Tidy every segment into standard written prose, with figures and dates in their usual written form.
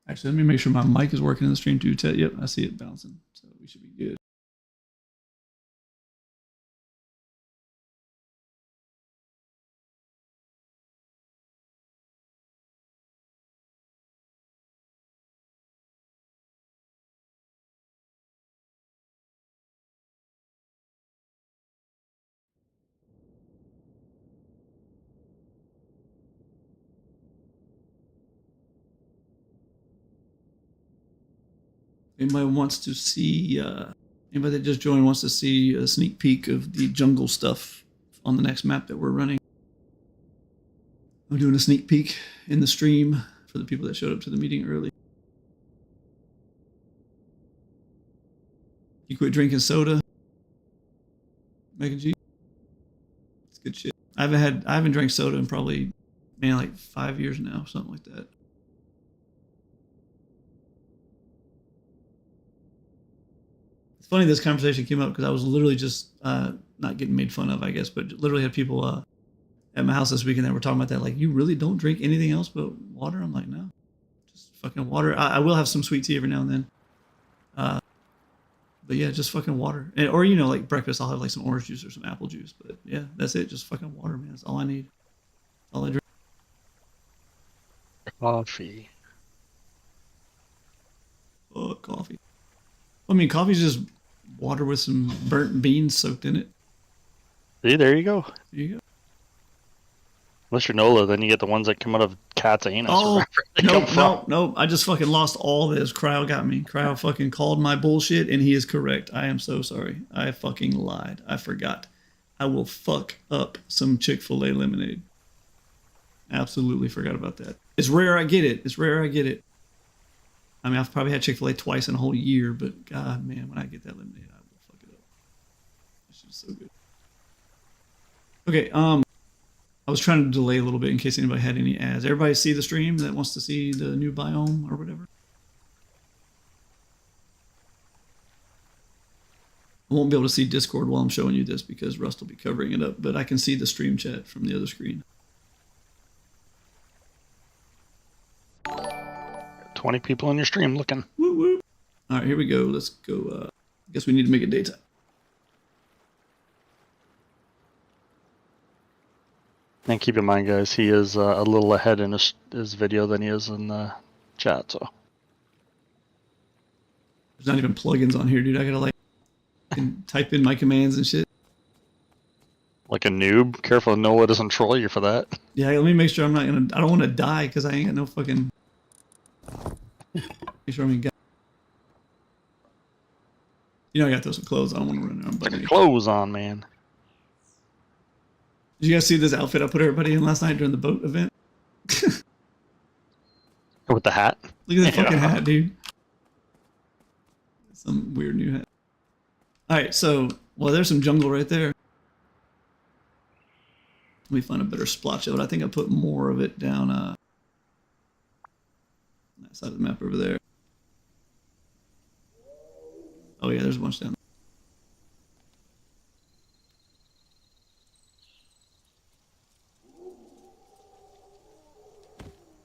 Actually, let me make sure my mic is working in the stream too. Yep, I see it bouncing, so we should be good. Anybody wants to see, anybody that just joined wants to see a sneak peek of the jungle stuff on the next map that we're running. I'm doing a sneak peek in the stream for the people that showed up to the meeting early. You quit drinking soda, Megan G? It's good shit. I haven't drank soda in probably, man, like 5 years now, something like that. Funny this conversation came up because I was literally just not getting made fun of, I guess, but literally had people at my house this weekend that were talking about that. Like, you really don't drink anything else but water? I'm like, no, just fucking water. I will have some sweet tea every now and then. But yeah, just fucking water. Or, you know, like breakfast, I'll have like some orange juice or some apple juice. But yeah, that's it. Just fucking water, man. That's all I need. All I drink. Coffee. Oh, coffee. I mean, coffee's just water with some burnt beans soaked in it. See, there you go. There you go. Unless you're Nola, then you get the ones that come out of cat's anus. Oh, nope. I just fucking lost all this. Cryo got me. Cryo fucking called my bullshit, and he is correct. I am so sorry. I fucking lied. I forgot. I will fuck up some Chick-fil-A lemonade. Absolutely forgot about that. It's rare I get it. I mean, I've probably had Chick-fil-A twice in a whole year, but god, man, when I get that lemonade, I will fuck it up. It's just so good. Okay, I was trying to delay a little bit in case anybody had any ads. Everybody see the stream that wants to see the new biome or whatever? I won't be able to see Discord while I'm showing you this because Rust will be covering it up, but I can see the stream chat from the other screen. 20 people in your stream looking. Woo woo. All right, here we go. Let's go. I guess we need to make it daytime. And keep in mind, guys, he is a little ahead in his video than he is in the chat. So there's not even plugins on here, dude. I gotta like type in my commands and shit. Like a noob. Careful, Noah doesn't troll you for that. Yeah, let me make sure I'm not gonna. I don't want to die because I ain't got no fucking. Make sure I'm got. You know, I got those clothes. I don't want to run around. Put your clothes on, man. Did you guys see this outfit I put everybody in last night during the boat event? With the hat? Look at that fucking hat, dude. Some weird new hat. Alright, so, well, there's some jungle right there. Let me find a better splotch of it. I think I put more of it down on that side of the map over there. Oh yeah, there's a bunch down there.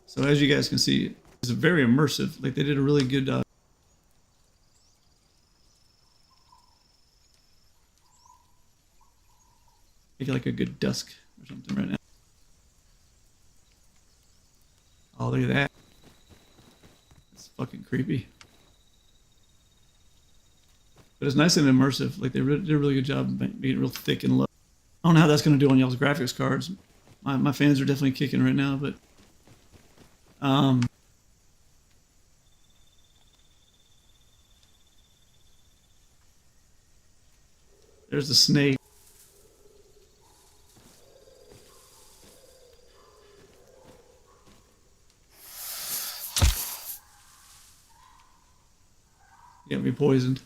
So as you guys can see, it's very immersive. Like they did a really good make it like a good dusk or something right now. Oh, look at that. It's fucking creepy. But it's nice and immersive. Like they did a really good job making it real thick and low. I don't know how that's going to do on y'all's graphics cards. My fans are definitely kicking right now, but there's the snake. Got me poisoned.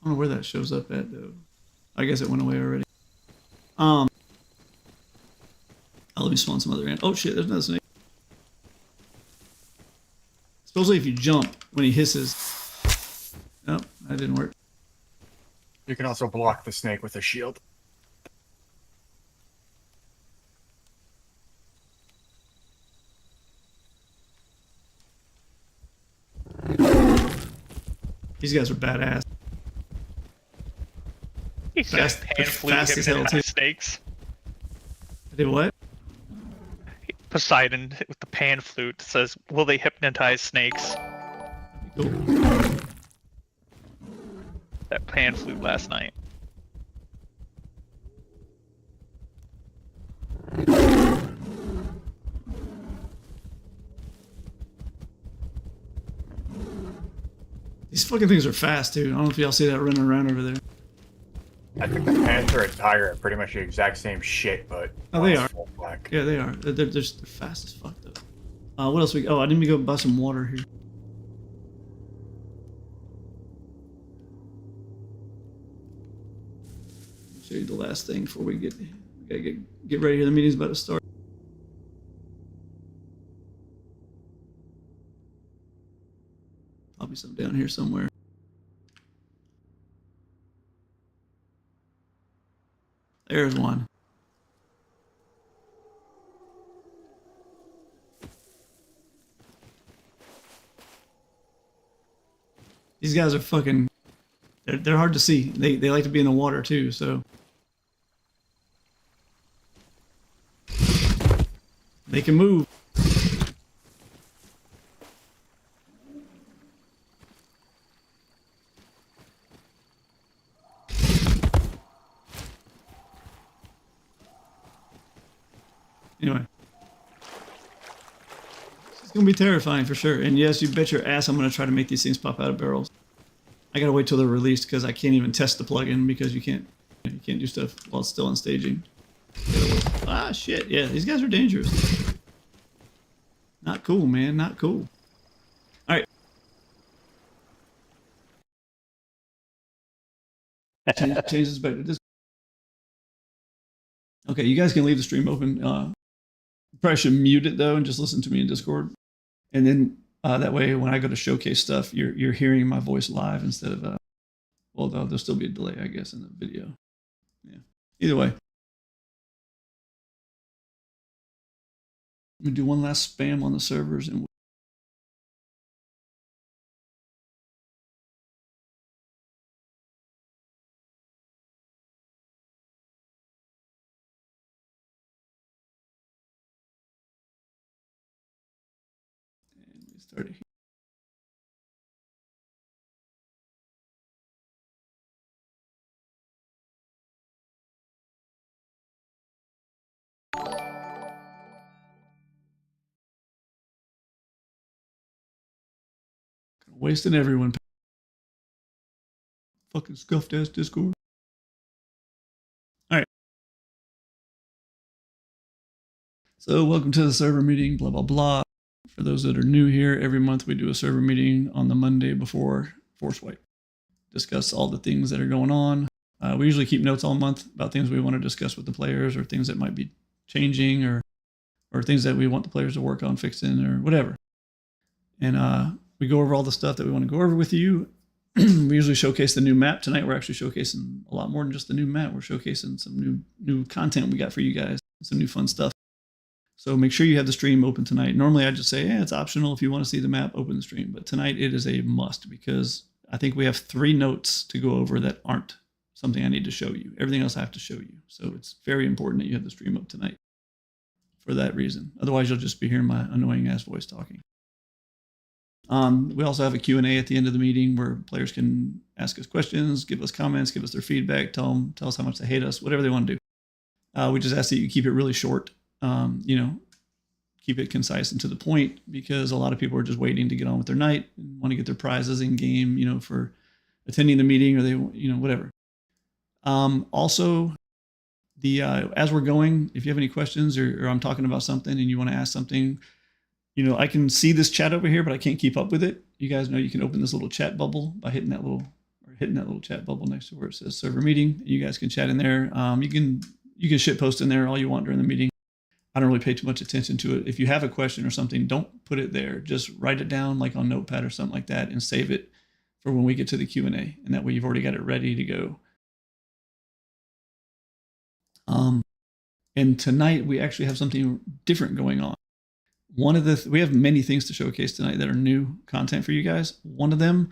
I don't know where that shows up at though. I guess it went away already. Oh, let me spawn some other ant. Oh shit, there's another snake. Supposedly if you jump when he hisses. Nope, that didn't work. You can also block the snake with a shield. These guys are badass. He says Fast- pan flute fast as hell, hypnotize too. snakes. I did what? Poseidon with the pan flute says, "Will they hypnotize snakes?" Cool. That pan flute last night. These fucking things are fast too. I don't know if y'all see that running around over there. I think the panther and tiger are pretty much the exact same shit, but Oh, they one's are. full black. Yeah, they are. They're just fast as fuck though. What else we? Oh, I didn't go buy some water here. Show you the last thing before we gotta get ready here. The meeting's about to start. Probably some down here somewhere. There's one. These guys are fucking. They're hard to see. They like to be in the water too. So they can move. Anyway, it's gonna be terrifying for sure. And yes, you bet your ass I'm gonna try to make these things pop out of barrels. I gotta wait till they're released because I can't even test the plugin because you can't do stuff while it's still on staging. Ah shit, yeah, these guys are dangerous. Not cool, man, not cool. All right. Change this back to this. Okay, you guys can leave the stream open. Probably should mute it though and just listen to me in Discord. And then that way, when I go to showcase stuff, you're hearing my voice live instead of well, there'll still be a delay, I guess, in the video. Yeah. Either way, let me do one last spam on the servers and. Started here. Wasting everyone. Fucking scuffed ass Discord. Alright. So welcome to the server meeting, blah blah blah. For those that are new here, every month we do a server meeting on the Monday before Force Wipe. Discuss all the things that are going on. We usually keep notes all month about things we want to discuss with the players or things that might be changing or things that we want the players to work on fixing or whatever. And we go over all the stuff that we want to go over with you. We usually showcase the new map. Tonight we're actually showcasing a lot more than just the new map. We're showcasing some new content we got for you guys, some new fun stuff. So make sure you have the stream open tonight. Normally I just say, yeah, it's optional. If you want to see the map, open the stream. But tonight it is a must because I think we have 3 notes to go over that aren't something I need to show you. Everything else I have to show you. So it's very important that you have the stream up tonight for that reason. Otherwise you'll just be hearing my annoying ass voice talking. We also have a Q&A at the end of the meeting where players can ask us questions, give us comments, give us their feedback, tell us how much they hate us, whatever they want to do. We just ask that you keep it really short. Keep it concise and to the point because a lot of people are just waiting to get on with their night and want to get their prizes in game, for attending the meeting or they, whatever. Also, as we're going, if you have any questions or I'm talking about something and you want to ask something, I can see this chat over here, but I can't keep up with it. You guys know you can open this little chat bubble by hitting that little chat bubble next to where it says server meeting. You guys can chat in there. You can shit post in there all you want during the meeting. I don't really pay too much attention to it. If you have a question or something, don't put it there. Just write it down like on Notepad or something like that and save it for when we get to the Q&A. And that way you've already got it ready to go. And tonight we actually have something different going on. We have many things to showcase tonight that are new content for you guys. One of them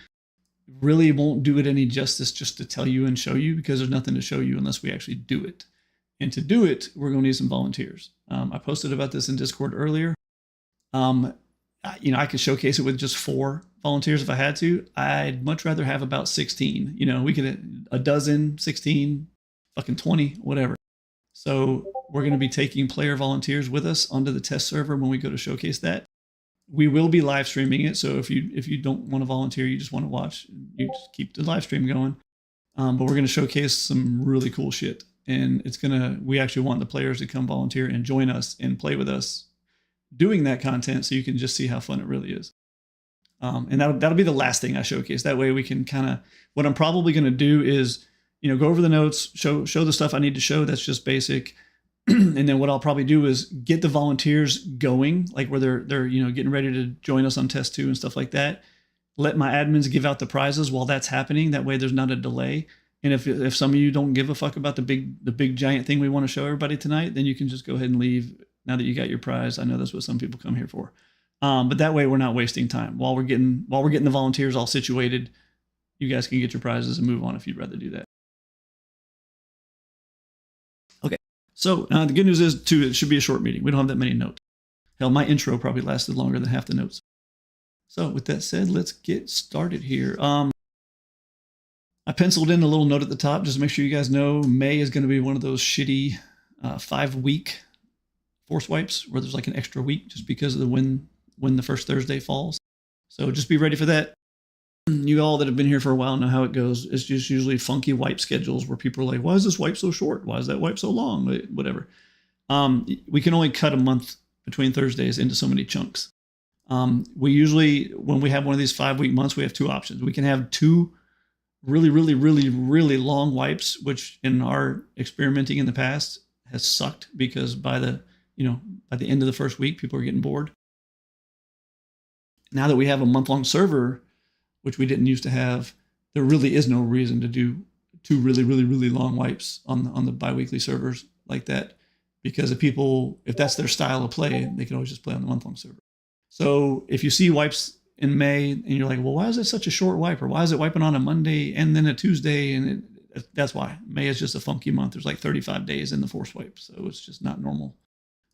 really won't do it any justice just to tell you and show you, because there's nothing to show you unless we actually do it. And to do it, we're going to need some volunteers. I posted about this in Discord earlier. I could showcase it with just 4 volunteers if I had to. I'd much rather have about 16. We could a dozen, 16, fucking 20, whatever. So we're going to be taking player volunteers with us onto the test server when we go to showcase that. We will be live streaming it. So if you don't want to volunteer, you just want to watch, you just keep the live stream going. But we're going to showcase some really cool shit. And we actually want the players to come volunteer and join us and play with us doing that content, so you can just see how fun it really is. And that'll be the last thing I showcase. That way we can kind of, what I'm probably going to do is, go over the notes, show the stuff I need to show. That's just basic. And then what I'll probably do is get the volunteers going, like where they're getting ready to join us on test 2 and stuff like that. Let my admins give out the prizes while that's happening. That way there's not a delay. And if some of you don't give a fuck about the big giant thing we want to show everybody tonight, then you can just go ahead and leave now that you got your prize. I know that's what some people come here for. But that way we're not wasting time. While we're getting the volunteers all situated, you guys can get your prizes and move on if you'd rather do that. Okay. So the good news is, too, it should be a short meeting. We don't have that many notes. Hell, my intro probably lasted longer than half the notes. So with that said, let's get started here. I penciled in a little note at the top just to make sure you guys know May is going to be one of those shitty 5-week force wipes where there's like an extra week just because of when the first Thursday falls. So just be ready for that. You all that have been here for a while know how it goes. It's just usually funky wipe schedules where people are like, why is this wipe so short? Why is that wipe so long? Whatever. We can only cut a month between Thursdays into so many chunks. We usually, when we have one of these 5-week months, we have 2 options. We can have 2 really, really, really, really long wipes, which in our experimenting in the past has sucked, because by the end of the first week, people are getting bored. Now that we have a month-long server, which we didn't used to have, there really is no reason to do 2 really, really, really long wipes on the bi-weekly servers like that, because if that's their style of play, they can always just play on the month-long server. So if you see wipes in May and you're like, well, why is it such a short wipe? Or why is it wiping on a Monday and then a Tuesday? And that's why. May is just a funky month. There's like 35 days in the force wipe. So it's just not normal.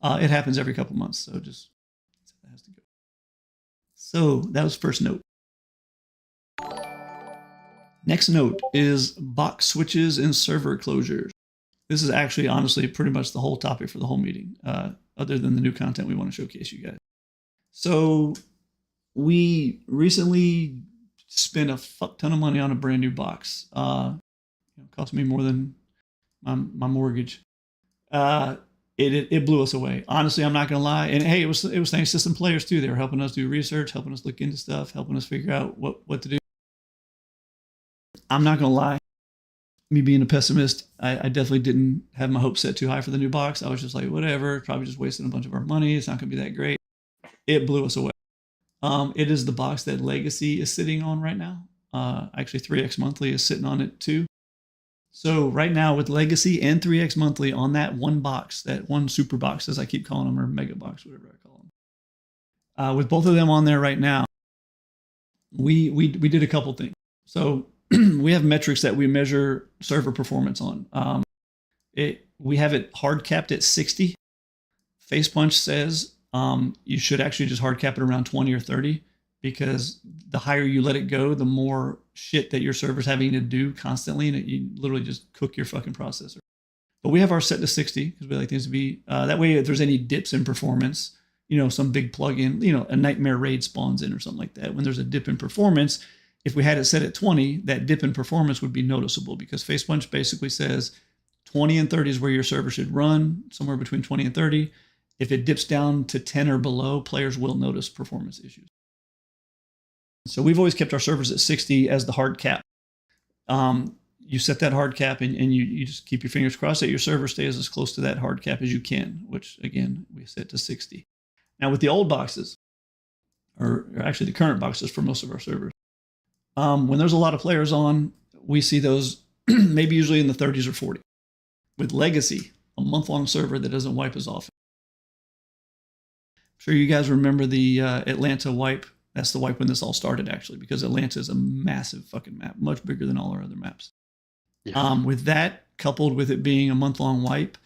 It happens every couple months. So just, that has to go. So that was first note. Next note is box switches and server closures. This is actually, honestly, pretty much the whole topic for the whole meeting, other than the new content we want to showcase you guys. So we recently spent a fuck ton of money on a brand new box. It cost me more than my mortgage. It blew us away. Honestly, I'm not gonna lie. And hey, it was thanks to some players too. They were helping us do research, helping us look into stuff, helping us figure out what to do. I'm not gonna lie. Me being a pessimist, I definitely didn't have my hopes set too high for the new box. I was just like, whatever, probably just wasting a bunch of our money. It's not gonna be that great. It blew us away. It is the box that Legacy is sitting on right now. Actually, 3X Monthly is sitting on it too. So right now with Legacy and 3X Monthly on that one box, that one super box, as I keep calling them, or mega box, whatever I call them. With both of them on there right now, we did a couple things. So we have metrics that we measure server performance on. We have it hard capped at 60. FacePunch says you should actually just hard cap it around 20 or 30, because the higher you let it go, the more shit that your server's having to do constantly, and you literally just cook your fucking processor. But we have ours set to 60 because we like things to be that way. If there's any dips in performance, some big plugin, a nightmare raid spawns in or something like that. When there's a dip in performance, if we had it set at 20, that dip in performance would be noticeable, because FacePunch basically says 20 and 30 is where your server should run, somewhere between 20 and 30. If it dips down to 10 or below, players will notice performance issues. So we've always kept our servers at 60 as the hard cap. You set that hard cap and you just keep your fingers crossed that your server stays as close to that hard cap as you can, which again, we set to 60. Now with the old boxes, or actually the current boxes for most of our servers, when there's a lot of players on, we see those maybe usually in the 30s or 40. With Legacy, a month-long server that doesn't wipe as often. I'm sure you guys remember the Atlanta wipe That's the wipe when this all started, actually, because Atlanta is a massive fucking map, much bigger than all our other maps. Yeah. With that, coupled with it being a month-long wipe,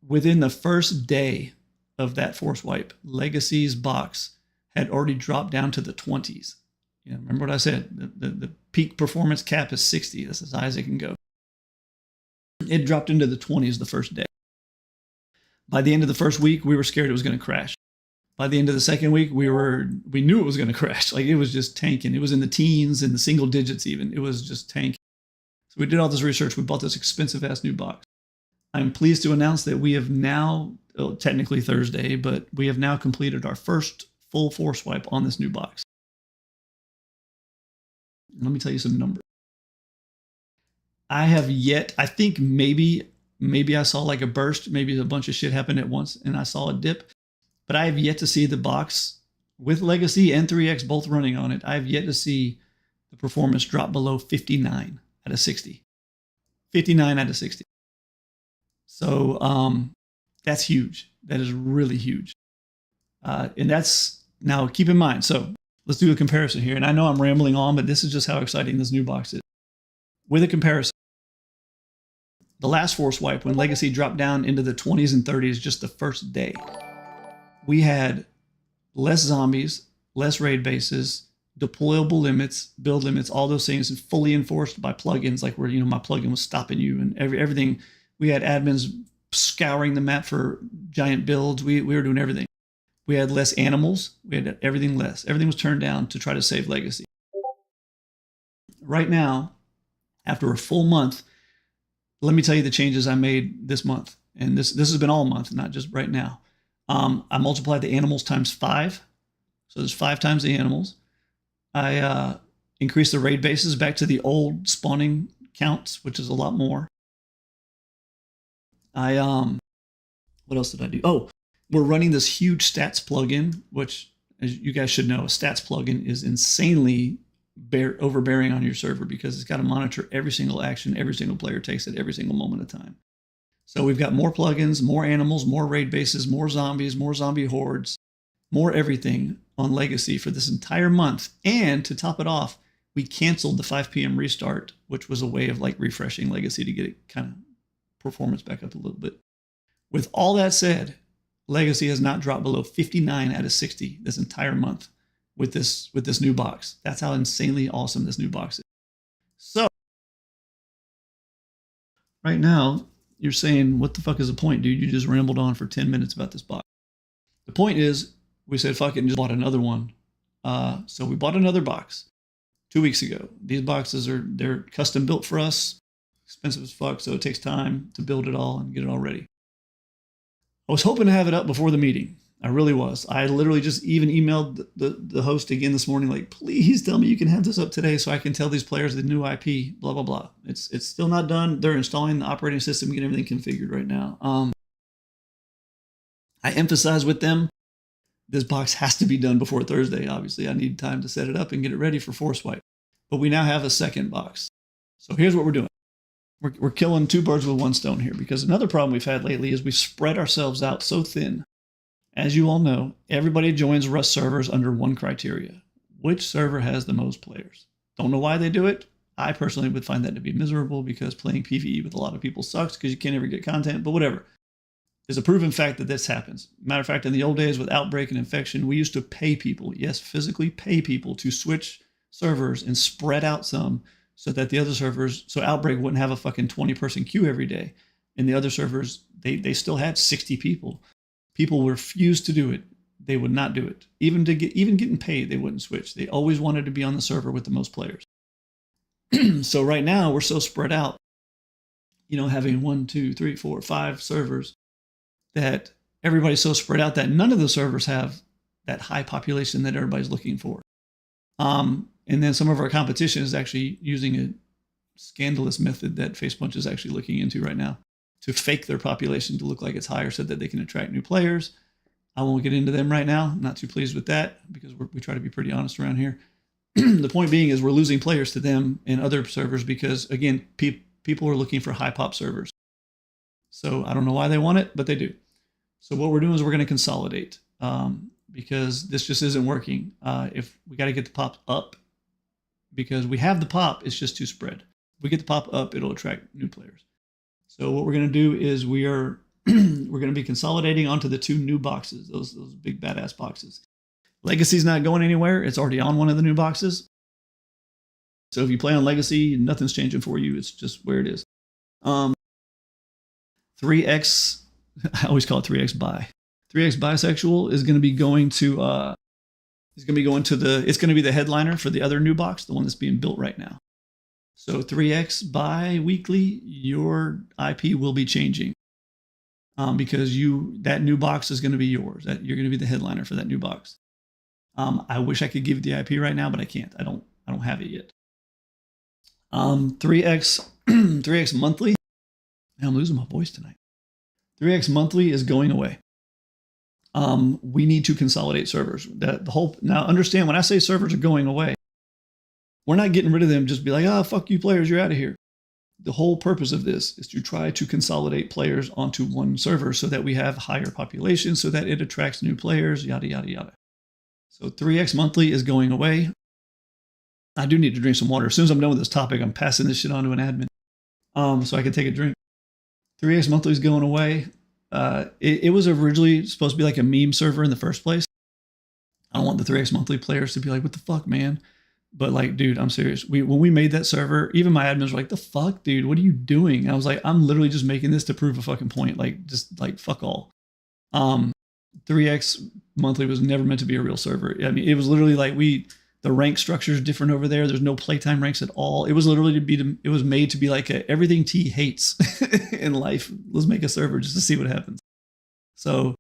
within the first day of that force wipe, Legacy's box had already dropped down to the 20s. You know, remember what I said? The peak performance cap is 60. That's as high as it can go. It dropped into the 20s the first day. By the end of the first week, we were scared it was going to crash. By the end of the second week, we knew it was going to crash. Like, it was just tanking. It was in the teens, in the single digits even. It was just tanking. So we did all this research. We bought this expensive ass new box. I'm pleased to announce that we have now, technically Thursday, but we have now completed our first full force wipe on this new box. Let me tell you some numbers. I have yet, I think maybe I saw like a burst, maybe a bunch of shit happened at once and I saw a dip, but I have yet to see the box with Legacy and 3X both running on it. I have yet to see the performance drop below 59 out of 60. 59 out of 60. So that's huge. That is really huge. And that's, now keep in mind, so let's do a comparison here. And I know I'm rambling on, but this is just how exciting this new box is. With a comparison, the last force wipe, when Legacy dropped down into the 20s and 30s just the first day, we had less zombies, less raid bases, deployable limits, build limits, all those things, and fully enforced by plugins, like where, you know, my plugin was stopping you and everything. We had admins scouring the map for giant builds. We were doing everything. We had less animals. We had everything less. Everything was turned down to try to save Legacy. Right now, after a full month, let me tell you the changes I made this month. And this has been all month, not just right now. I multiplied the animals times 5. So there's 5 times the animals. I increased the raid bases back to the old spawning counts, which is a lot more. What else did I do? Oh, we're running this huge stats plugin, which, as you guys should know, a stats plugin is insanely overbearing on your server because it's got to monitor every single action every single player takes at every single moment of time. So we've got more plugins, more animals, more raid bases, more zombies, more zombie hordes, more everything on Legacy for this entire month. And to top it off, we canceled the 5 p.m. restart, which was a way of like refreshing Legacy to get it kind of performance back up a little bit. With all that said, Legacy has not dropped below 59 out of 60 this entire month with this new box. That's how insanely awesome this new box is. So right now, you're saying, what the fuck is the point, dude? You just rambled on for 10 minutes about this box. The point is, we said, fuck it, and just bought another one. So we bought another box 2 weeks ago. These boxes they're custom built for us, expensive as fuck, so it takes time to build it all and get it all ready. I was hoping to have it up before the meeting. I really was. I literally just even emailed the host again this morning, like, please tell me you can have this up today so I can tell these players the new IP, blah, blah, blah. It's still not done. They're installing the operating system, getting everything configured right now. I emphasize with them, this box has to be done before Thursday. Obviously, I need time to set it up and get it ready for Force Wipe. But we now have a second box. So here's what we're doing. We're killing 2 birds with 1 stone here, because another problem we've had lately is we've spread ourselves out so thin. As you all know, everybody joins Rust servers under one criteria. Which server has the most players? Don't know why they do it. I personally would find that to be miserable because playing PvE with a lot of people sucks because you can't ever get content, but whatever. There's a proven fact that this happens. Matter of fact, in the old days with Outbreak and Infection, we used to pay people, yes, physically pay people to switch servers and spread out some so that the other servers, so Outbreak wouldn't have a fucking 20-person queue every day. And the other servers, they still had 60 people. People refused to do it. They would not do it. Even getting paid, they wouldn't switch. They always wanted to be on the server with the most players. So right now, we're so spread out, you know, having 1, 2, 3, 4, 5 servers, that everybody's so spread out that none of the servers have that high population that everybody's looking for. And then some of our competition is actually using a scandalous method that FacePunch is actually looking into right now to fake their population to look like it's higher so that they can attract new players. I won't get into them right now. I'm not too pleased with that because we try to be pretty honest around here. The point being is we're losing players to them and other servers because, again, people are looking for high pop servers. So I don't know why they want it, but they do. So what we're doing is we're going to consolidate because this just isn't working. If we got to get the pop up, because we have the pop, it's just too spread. If we get the pop up, it'll attract new players. So what we're going to do is we're going to be consolidating onto the 2 new boxes, those big badass boxes. Legacy's not going anywhere. It's already on one of the new boxes. So if you play on Legacy, nothing's changing for you. It's just where it is. 3X, I always call it 3X bi. 3X bisexual is going to be going to it's going to be the headliner for the other new box, the one that's being built right now. So 3X bi-weekly, your IP will be changing. Because that new box is going to be yours. You're going to be the headliner for that new box. I wish I could give the IP right now, but I can't. I don't have it yet. 3X monthly. Now I'm losing my voice tonight. 3X monthly is going away. We need to consolidate servers. Now understand, when I say servers are going away, we're not getting rid of them. Just be like, oh, fuck you players, you're out of here. The whole purpose of this is to try to consolidate players onto one server so that we have higher population, so that it attracts new players, yada, yada, yada. So 3X monthly is going away. I do need to drink some water. As soon as I'm done with this topic, I'm passing this shit on to an admin so I can take a drink. 3X monthly is going away. It was originally supposed to be like a meme server in the first place. I don't want the 3X monthly players to be like, what the fuck, man? But like, dude, I'm serious. When we made that server, even my admins were like, the fuck, dude, what are you doing? And I was like, I'm literally just making this to prove a fucking point. Like, just like, fuck all. 3X monthly was never meant to be a real server. I mean, it was literally like the rank structure is different over there. There's no playtime ranks at all. It was literally it was made to be like everything T hates in life. Let's make a server just to see what happens. So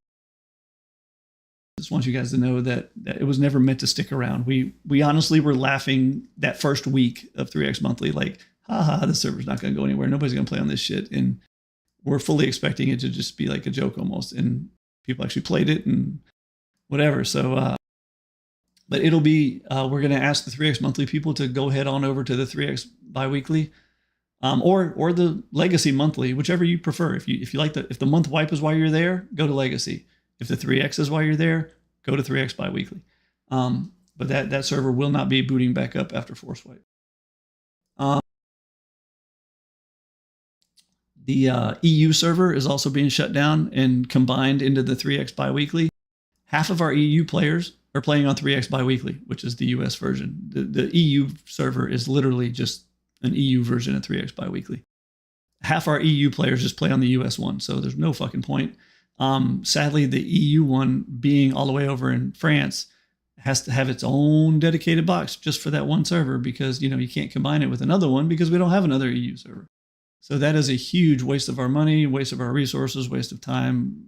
I just want you guys to know that it was never meant to stick around. We honestly were laughing that first week of 3X monthly, like, haha, this server's not going to go anywhere. Nobody's going to play on this shit. And we're fully expecting it to just be like a joke almost. And people actually played it and whatever. So, but it'll be, we're going to ask the 3X monthly people to go head on over to the 3X biweekly, or the Legacy monthly, whichever you prefer. If you like if the month wipe is why you're there, go to Legacy. If the 3X is why you're there, go to 3X biweekly. But that server will not be booting back up after force wipe. The EU server is also being shut down and combined into the 3X biweekly. Half of our EU players are playing on 3X biweekly, which is the US version. The EU server is literally just an EU version of 3X biweekly. Half our EU players just play on the US one, so there's no fucking point. Sadly, the EU one, being all the way over in France, has to have its own dedicated box just for that one server, because you can't combine it with another one because we don't have another EU server. So that is a huge waste of our money, waste of our resources, waste of time,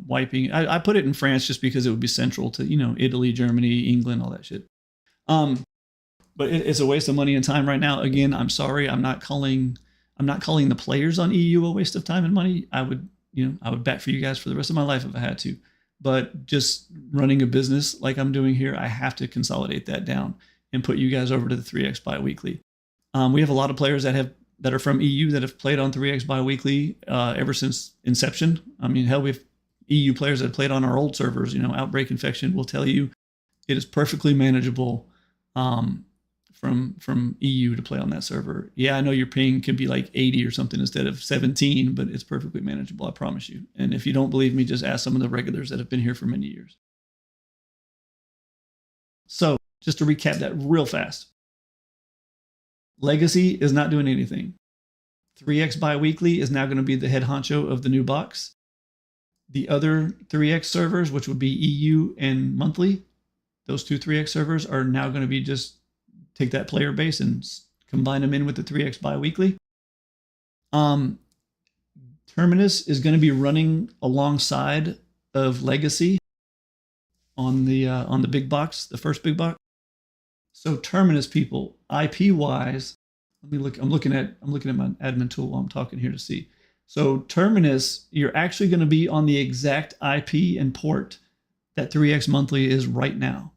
wiping. I put it in France just because it would be central to, Italy, Germany, England, all that shit. But it's a waste of money and time right now. Again, I'm sorry. I'm not calling the players on EU a waste of time and money. I would bat for you guys for the rest of my life if I had to. But just running a business like I'm doing here, I have to consolidate that down and put you guys over to the 3X biweekly. We have a lot of players that are from EU that have played on 3X biweekly ever since inception. I mean, hell, we have EU players that have played on our old servers. Outbreak Infection will tell you it is perfectly manageable from EU to play on that server. Yeah, I know your ping can be like 80 or something instead of 17, but it's perfectly manageable, I promise you. And if you don't believe me, just ask some of the regulars that have been here for many years. So just to recap that real fast. Legacy is not doing anything. 3X biweekly is now going to be the head honcho of the new box. The other 3X servers, which would be EU and monthly, those two 3X servers are now going to be just take that player base and combine them in with the 3X biweekly. Terminus is going to be running alongside of Legacy on the big box, the first big box. So Terminus people, IP wise, let me look. I'm looking at my admin tool while I'm talking here to see. So Terminus, you're actually going to be on the exact IP and port that 3X monthly is right now.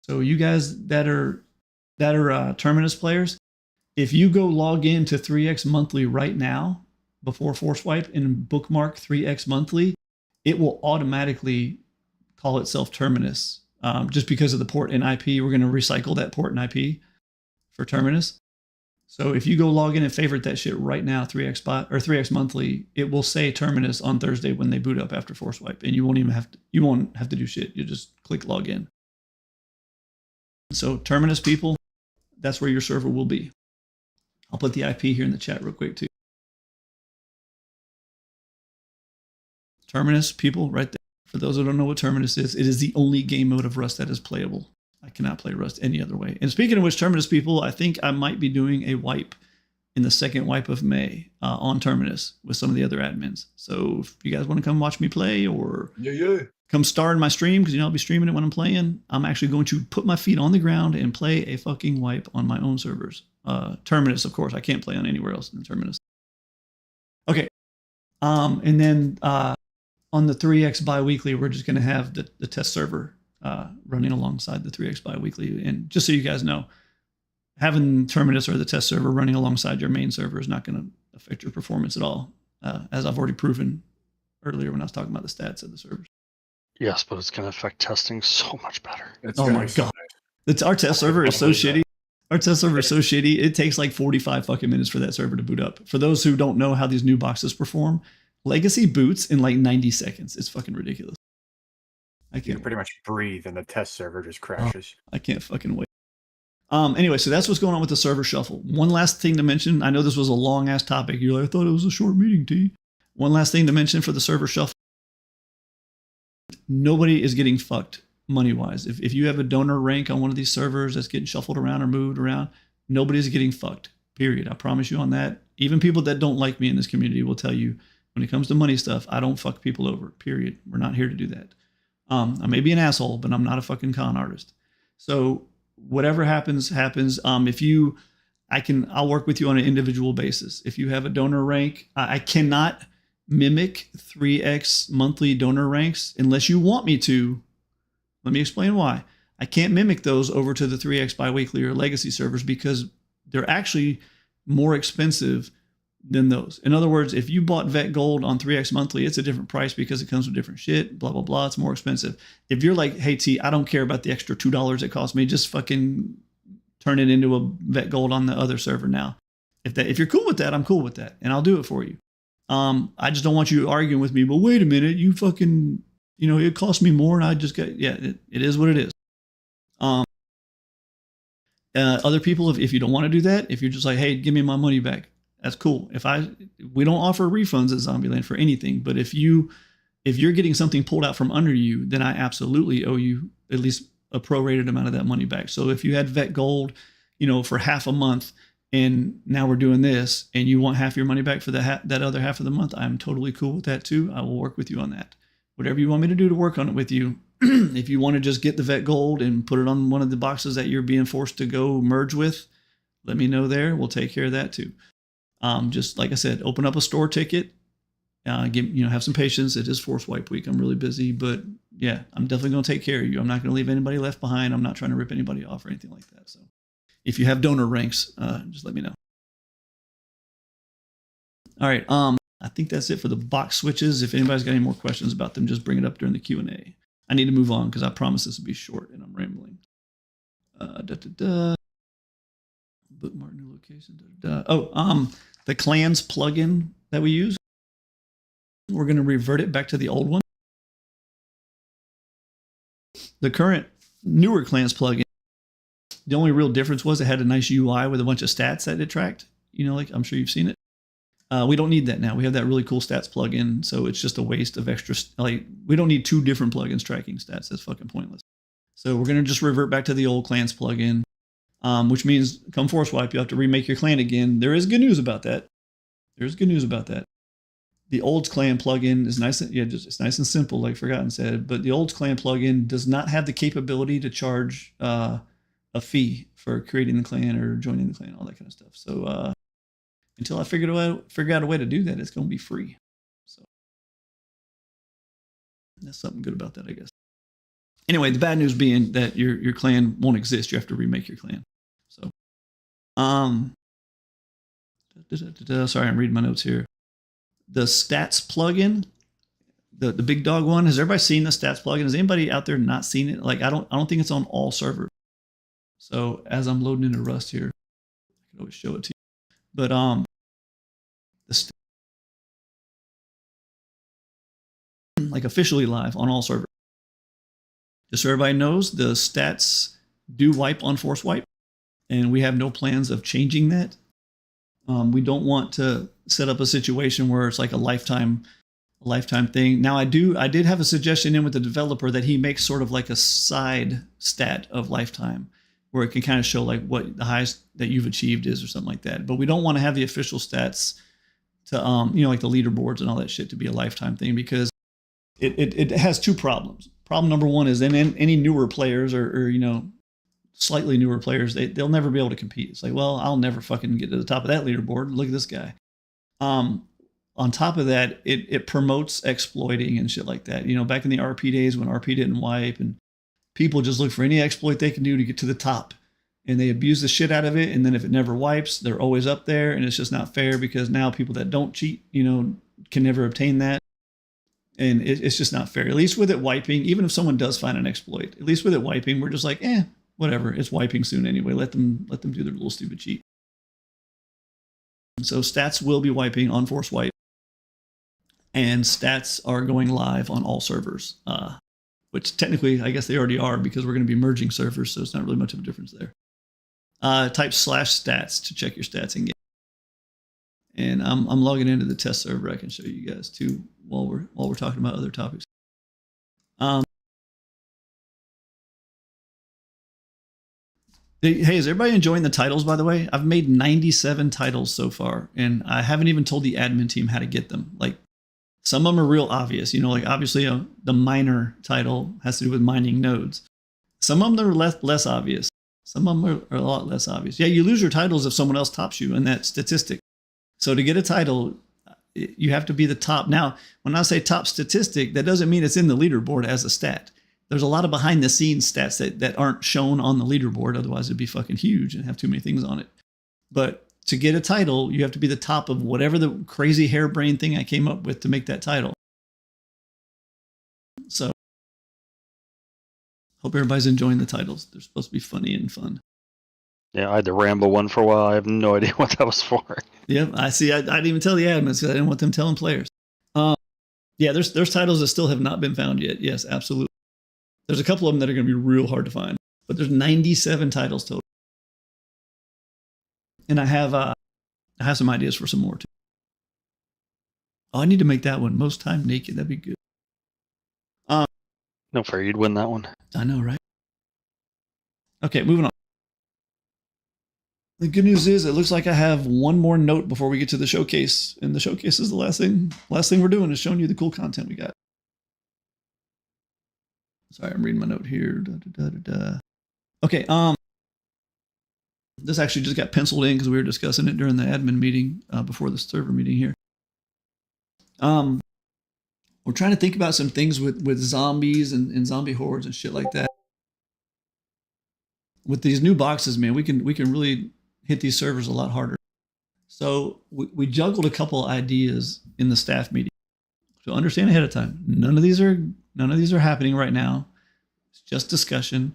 So you guys that are Terminus players, if you go log into 3X monthly right now before force wipe and bookmark 3X monthly, it will automatically call itself Terminus just because of the port and IP. We're going to recycle that port and IP for Terminus. So if you go log in and favorite that shit right now, 3x monthly, it will say Terminus on Thursday when they boot up after force wipe, and you won't have to do shit. You just click log in. So Terminus people, that's where your server will be. I'll put the IP here in the chat real quick too. Terminus people right there. For those who don't know what Terminus is, it is the only game mode of Rust that is playable. I cannot play Rust any other way. And speaking of which, Terminus people, I think I might be doing a wipe in the second wipe of May on Terminus with some of the other admins. So if you guys want to come watch me play or come star in my stream, because I'll be streaming it when I'm playing, I'm actually going to put my feet on the ground and play a fucking wipe on my own servers. Terminus, of course. I can't play on anywhere else than Terminus. Okay. And then on the 3x biweekly, we're just going to have the test server running alongside the 3x biweekly. And just so you guys know, having Terminus or the test server running alongside your main server is not going to affect your performance at all, as I've already proven earlier when I was talking about the stats of the servers. Yes, but it's going to affect testing so much better. Oh my god, our test server is so shitty. Our test server is so shitty. It takes like 45 fucking minutes for that server to boot up. For those who don't know how these new boxes perform, Legacy boots in like 90 seconds. It's fucking ridiculous. I You can can't pretty much breathe and the test server just crashes. I can't fucking wait. Anyway, so that's what's going on with the server shuffle. One last thing to mention. I know this was a long ass topic. You're like, I thought it was a short meeting, T. One last thing to mention for the server shuffle. Nobody is getting fucked money wise. If you have a donor rank on one of these servers that's getting shuffled around or moved around, nobody's getting fucked. Period. I promise you on that. Even people that don't like me in this community will tell you when it comes to money stuff, I don't fuck people over. Period. We're not here to do that. I may be an asshole, but I'm not a fucking con artist. So whatever happens, happens. I'll work with you on an individual basis. If you have a donor rank, I cannot mimic 3x monthly donor ranks unless you want me to. Let me explain why. I can't mimic those over to the 3x biweekly or legacy servers because they're actually more expensive than those. In other words, if you bought Vet Gold on 3x monthly, it's a different price because it comes with different shit, blah, blah, blah. It's more expensive. If you're like, hey, T, I don't care about the extra $2 it cost me, just fucking turn it into a Vet Gold on the other server now. If you're cool with that, I'm cool with that. And I'll do it for you. I just don't want you arguing with me, but wait a minute, you fucking, it cost me more and I just got, it is what it is. Other people, if you don't want to do that, if you're just like, hey, give me my money back, that's cool. We don't offer refunds at Zombieland for anything, but if you're getting something pulled out from under you, then I absolutely owe you at least a prorated amount of that money back. So if you had Vet Gold, for half a month, and now we're doing this, and you want half your money back for that other half of the month, I'm totally cool with that too. I will work with you on that. Whatever you want me to do to work on it with you. If you want to just get the Vet Gold and put it on one of the boxes that you're being forced to go merge with, let me know there. We'll take care of that too. Just like I said, open up a store ticket. Have some patience. It is Force Wipe week. I'm really busy, but yeah, I'm definitely going to take care of you. I'm not going to leave anybody left behind. I'm not trying to rip anybody off or anything like that. So if you have donor ranks, just let me know. All right. I think that's it for the box switches. If anybody's got any more questions about them, just bring it up during the Q&A. I need to move on because I promise this will be short and I'm rambling. Bookmark new location. The Clans plugin that we use, we're going to revert it back to the old one. The current newer Clans plugin, the only real difference was it had a nice UI with a bunch of stats that it tracked. Like I'm sure you've seen it. We don't need that now. We have that really cool stats plugin, so it's just a waste of extra. We don't need two different plugins tracking stats. That's fucking pointless. So we're going to just revert back to the old Clans plugin. Which means come Force Wipe, you have to remake your clan again. There is good news about that. The old clan plugin is nice. It's nice and simple, like Forgotten said. But the old clan plugin does not have the capability to charge a fee for creating the clan or joining the clan, all that kind of stuff. So until I figure out a way to do that, it's going to be free. So that's something good about that, I guess. Anyway, the bad news being that your clan won't exist. You have to remake your clan. So, sorry, I'm reading my notes here. The stats plugin, the big dog one. Has everybody seen the stats plugin? Has anybody out there not seen it? Like I don't think it's on all servers. So as I'm loading into Rust here, I can always show it to you. But like officially live on all servers. Just so everybody knows, the stats do wipe on force wipe, and we have no plans of changing that. We don't want to set up a situation where it's like a lifetime thing. Now I did have a suggestion in with the developer that he makes sort of like a side stat of lifetime where it can kind of show like what the highest that you've achieved is or something like that. But we don't want to have the official stats to like the leaderboards and all that shit to be a lifetime thing, because it has two problems. Problem number one is then any newer players or slightly newer players, they'll never be able to compete. It's like, well, I'll never fucking get to the top of that leaderboard. Look at this guy. On top of that, it promotes exploiting and shit like that. Back in the RP days when RP didn't wipe and people just look for any exploit they can do to get to the top, and they abuse the shit out of it. And then if it never wipes, they're always up there, and it's just not fair because now people that don't cheat, can never obtain that. And it's just not fair. At least with it wiping, even if someone does find an exploit, at least with it wiping, we're just like, whatever. It's wiping soon anyway. Let them do their little stupid cheat. So stats will be wiping on force wipe, and stats are going live on all servers, which technically I guess they already are because we're going to be merging servers, so it's not really much of a difference there. Type /stats to check your stats in game. And I'm logging into the test server. I can show you guys too while we're talking about other topics. Hey, is everybody enjoying the titles, by the way? I've made 97 titles so far, and I haven't even told the admin team how to get them. Like, some of them are real obvious. Like obviously the miner title has to do with mining nodes. Some of them are less obvious. Some of them are a lot less obvious. Yeah, you lose your titles if someone else tops you in that statistic. So to get a title, you have to be the top. Now, when I say top statistic, that doesn't mean it's in the leaderboard as a stat. There's a lot of behind the scenes stats that aren't shown on the leaderboard. Otherwise, it'd be fucking huge and have too many things on it. But to get a title, you have to be the top of whatever the crazy harebrained thing I came up with to make that title. So, hope everybody's enjoying the titles. They're supposed to be funny and fun. Yeah, I had the Rambo one for a while. I have no idea what that was for. Yep, I see. I didn't even tell the admins because I didn't want them telling players. Yeah, there's titles that still have not been found yet. Yes, absolutely. There's a couple of them that are going to be real hard to find, but there's 97 titles total. And I have some ideas for some more too. Oh, I need to make that one most time naked. That'd be good. No fair, you'd win that one. I know, right? Okay, moving on. The good news is it looks like I have one more note before we get to the showcase, and the showcase is the last thing. Last thing we're doing is showing you the cool content we got. Sorry, I'm reading my note here. Okay, this actually just got penciled in because we were discussing it during the admin meeting before the server meeting here. We're trying to think about some things with zombies and zombie hordes and shit like that. With these new boxes, man, we can really hit these servers a lot harder. So we juggled a couple ideas in the staff meeting. So understand ahead of time, none of these are happening right now. It's just discussion.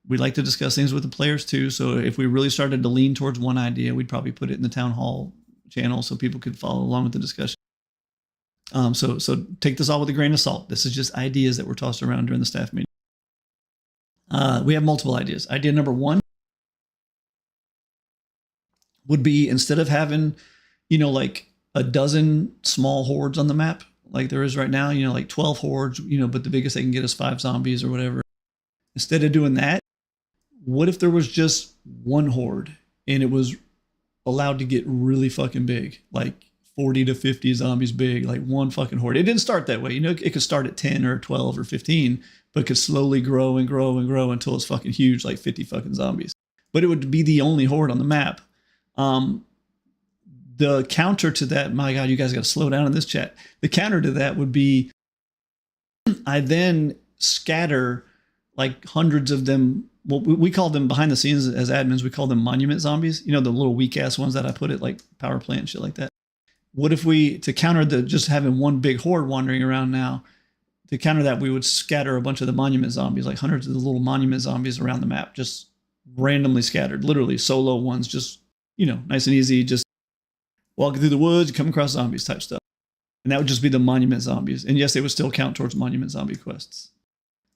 We like to discuss things with the players too. So if we really started to lean towards one idea, we'd probably put it in the town hall channel so people could follow along with the discussion. So take this all with a grain of salt. This is just ideas that were tossed around during the staff meeting. We have multiple ideas. Idea number one would be, instead of having, like a dozen small hordes on the map, like there is right now, like 12 hordes, but the biggest they can get is 5 zombies or whatever. Instead of doing that, what if there was just one horde and it was allowed to get really fucking big, like 40 to 50 zombies big, like one fucking horde? It didn't start that way. It could start at 10 or 12 or 15, but could slowly grow and grow and grow until it's fucking huge, like 50 fucking zombies. But it would be the only horde on the map. The counter to that, my God, you guys got to slow down in this chat. The counter to that would be, I then scatter like hundreds of them. Well, we call them behind the scenes as admins, we call them monument zombies. The little weak ass ones that I put at like power plant and shit like that. What if we, to counter just having one big horde wandering around now, to counter that, we would scatter a bunch of the monument zombies, like hundreds of the little monument zombies around the map, just randomly scattered, literally solo ones, just, you know, nice and easy, just walking through the woods, come across zombies type stuff. And that would just be the monument zombies. And yes, they would still count towards monument zombie quests.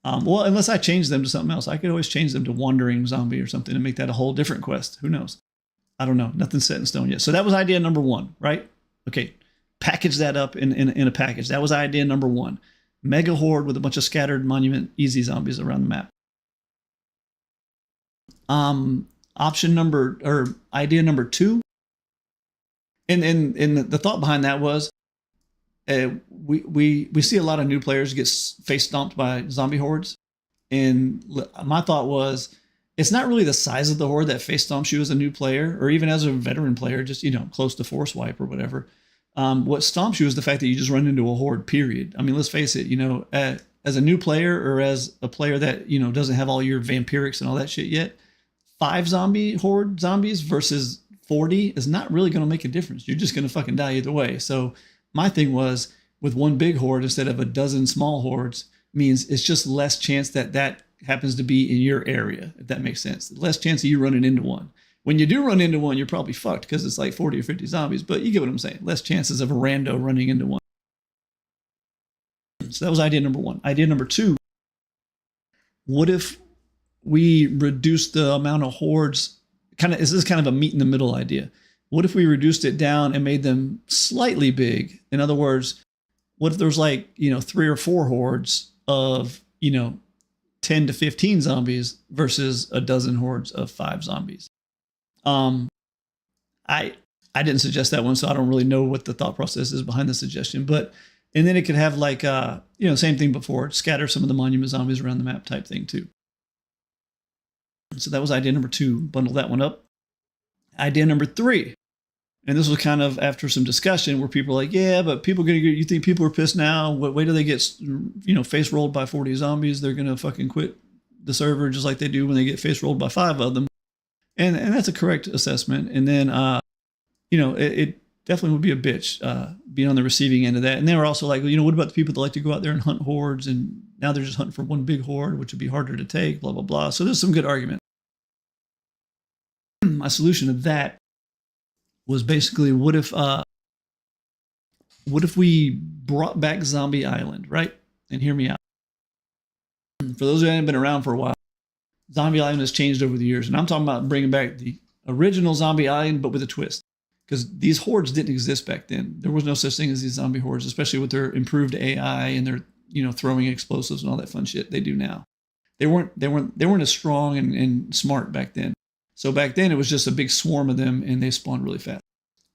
Well, unless I change them to something else. I could always change them to wandering zombie or something and make that a whole different quest. Who knows? I don't know. Nothing's set in stone yet. So that was idea number one, right? Okay. Package that up in a package. That was idea number one. Mega horde with a bunch of scattered monument easy zombies around the map. Idea number two. And the thought behind that was, we see a lot of new players get face stomped by zombie hordes, and my thought was, it's not really the size of the horde that face stomps you as a new player, or even as a veteran player, just, you know, close to force wipe or whatever. What stomps you is the fact that you just run into a horde. Period. I mean, let's face it. You know, as a new player or as a player that, you know, doesn't have all your vampirics and all that shit yet, 5 zombie horde zombies versus 40 is not really going to make a difference. You're just going to fucking die either way. So my thing was, with one big horde instead of a dozen small hordes, means it's just less chance that happens to be in your area, if that makes sense. Less chance of you running into one. When you do run into one, you're probably fucked because it's like 40 or 50 zombies, but you get what I'm saying. Less chances of a rando running into one. So that was idea number one. Idea number two, what if we reduce the amount of hordes? This is kind of a meet in the middle idea. What if we reduced it down and made them slightly big? In other words, what if there was like, you know, 3 or 4 hordes of, you know, 10 to 15 zombies versus a dozen hordes of 5 zombies? I didn't suggest that one, so I don't really know what the thought process is behind the suggestion. But, and then it could have like, you know, same thing before, scatter some of the monument zombies around the map type thing too. So that was idea number 2. Bundle that one up. Idea number 3. And this was kind of after some discussion where people were like, yeah, but people are going to get, you think people are pissed now? Wait till they get, you know, face rolled by 40 zombies. They're going to fucking quit the server just like they do when they get face rolled by 5 of them. And that's a correct assessment. And then, you know, it definitely would be a bitch being on the receiving end of that. And they were also like, well, you know, what about the people that like to go out there and hunt hordes? And now they're just hunting for one big horde, which would be harder to take, blah, blah, blah. So there's some good argument. My solution to that was basically, what if we brought back Zombie Island, right? And hear me out. For those who haven't been around for a while, Zombie Island has changed over the years. And I'm talking about bringing back the original Zombie Island, but with a twist. Because these hordes didn't exist back then. There was no such thing as these zombie hordes, especially with their improved AI and their, you know, throwing explosives and all that fun shit they do now. They weren't as strong and smart back then. So back then it was just a big swarm of them and they spawned really fast.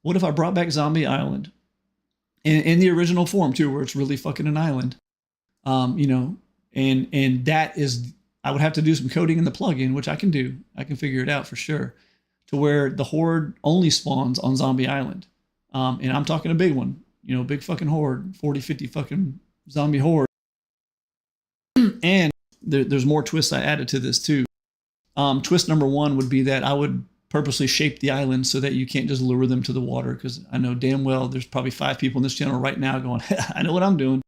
What if I brought back Zombie Island in the original form too, where it's really fucking an island? You know, and that is, I would have to do some coding in the plugin, which I can do. I can figure it out for sure, to where the horde only spawns on Zombie Island. And I'm talking a big one, you know, big fucking horde, 40, 50 fucking zombie horde. And there's more twists I added to this too. Twist number 1 would be that I would purposely shape the island so that you can't just lure them to the water, because I know damn well there's probably 5 people in this channel right now going, I know what I'm doing.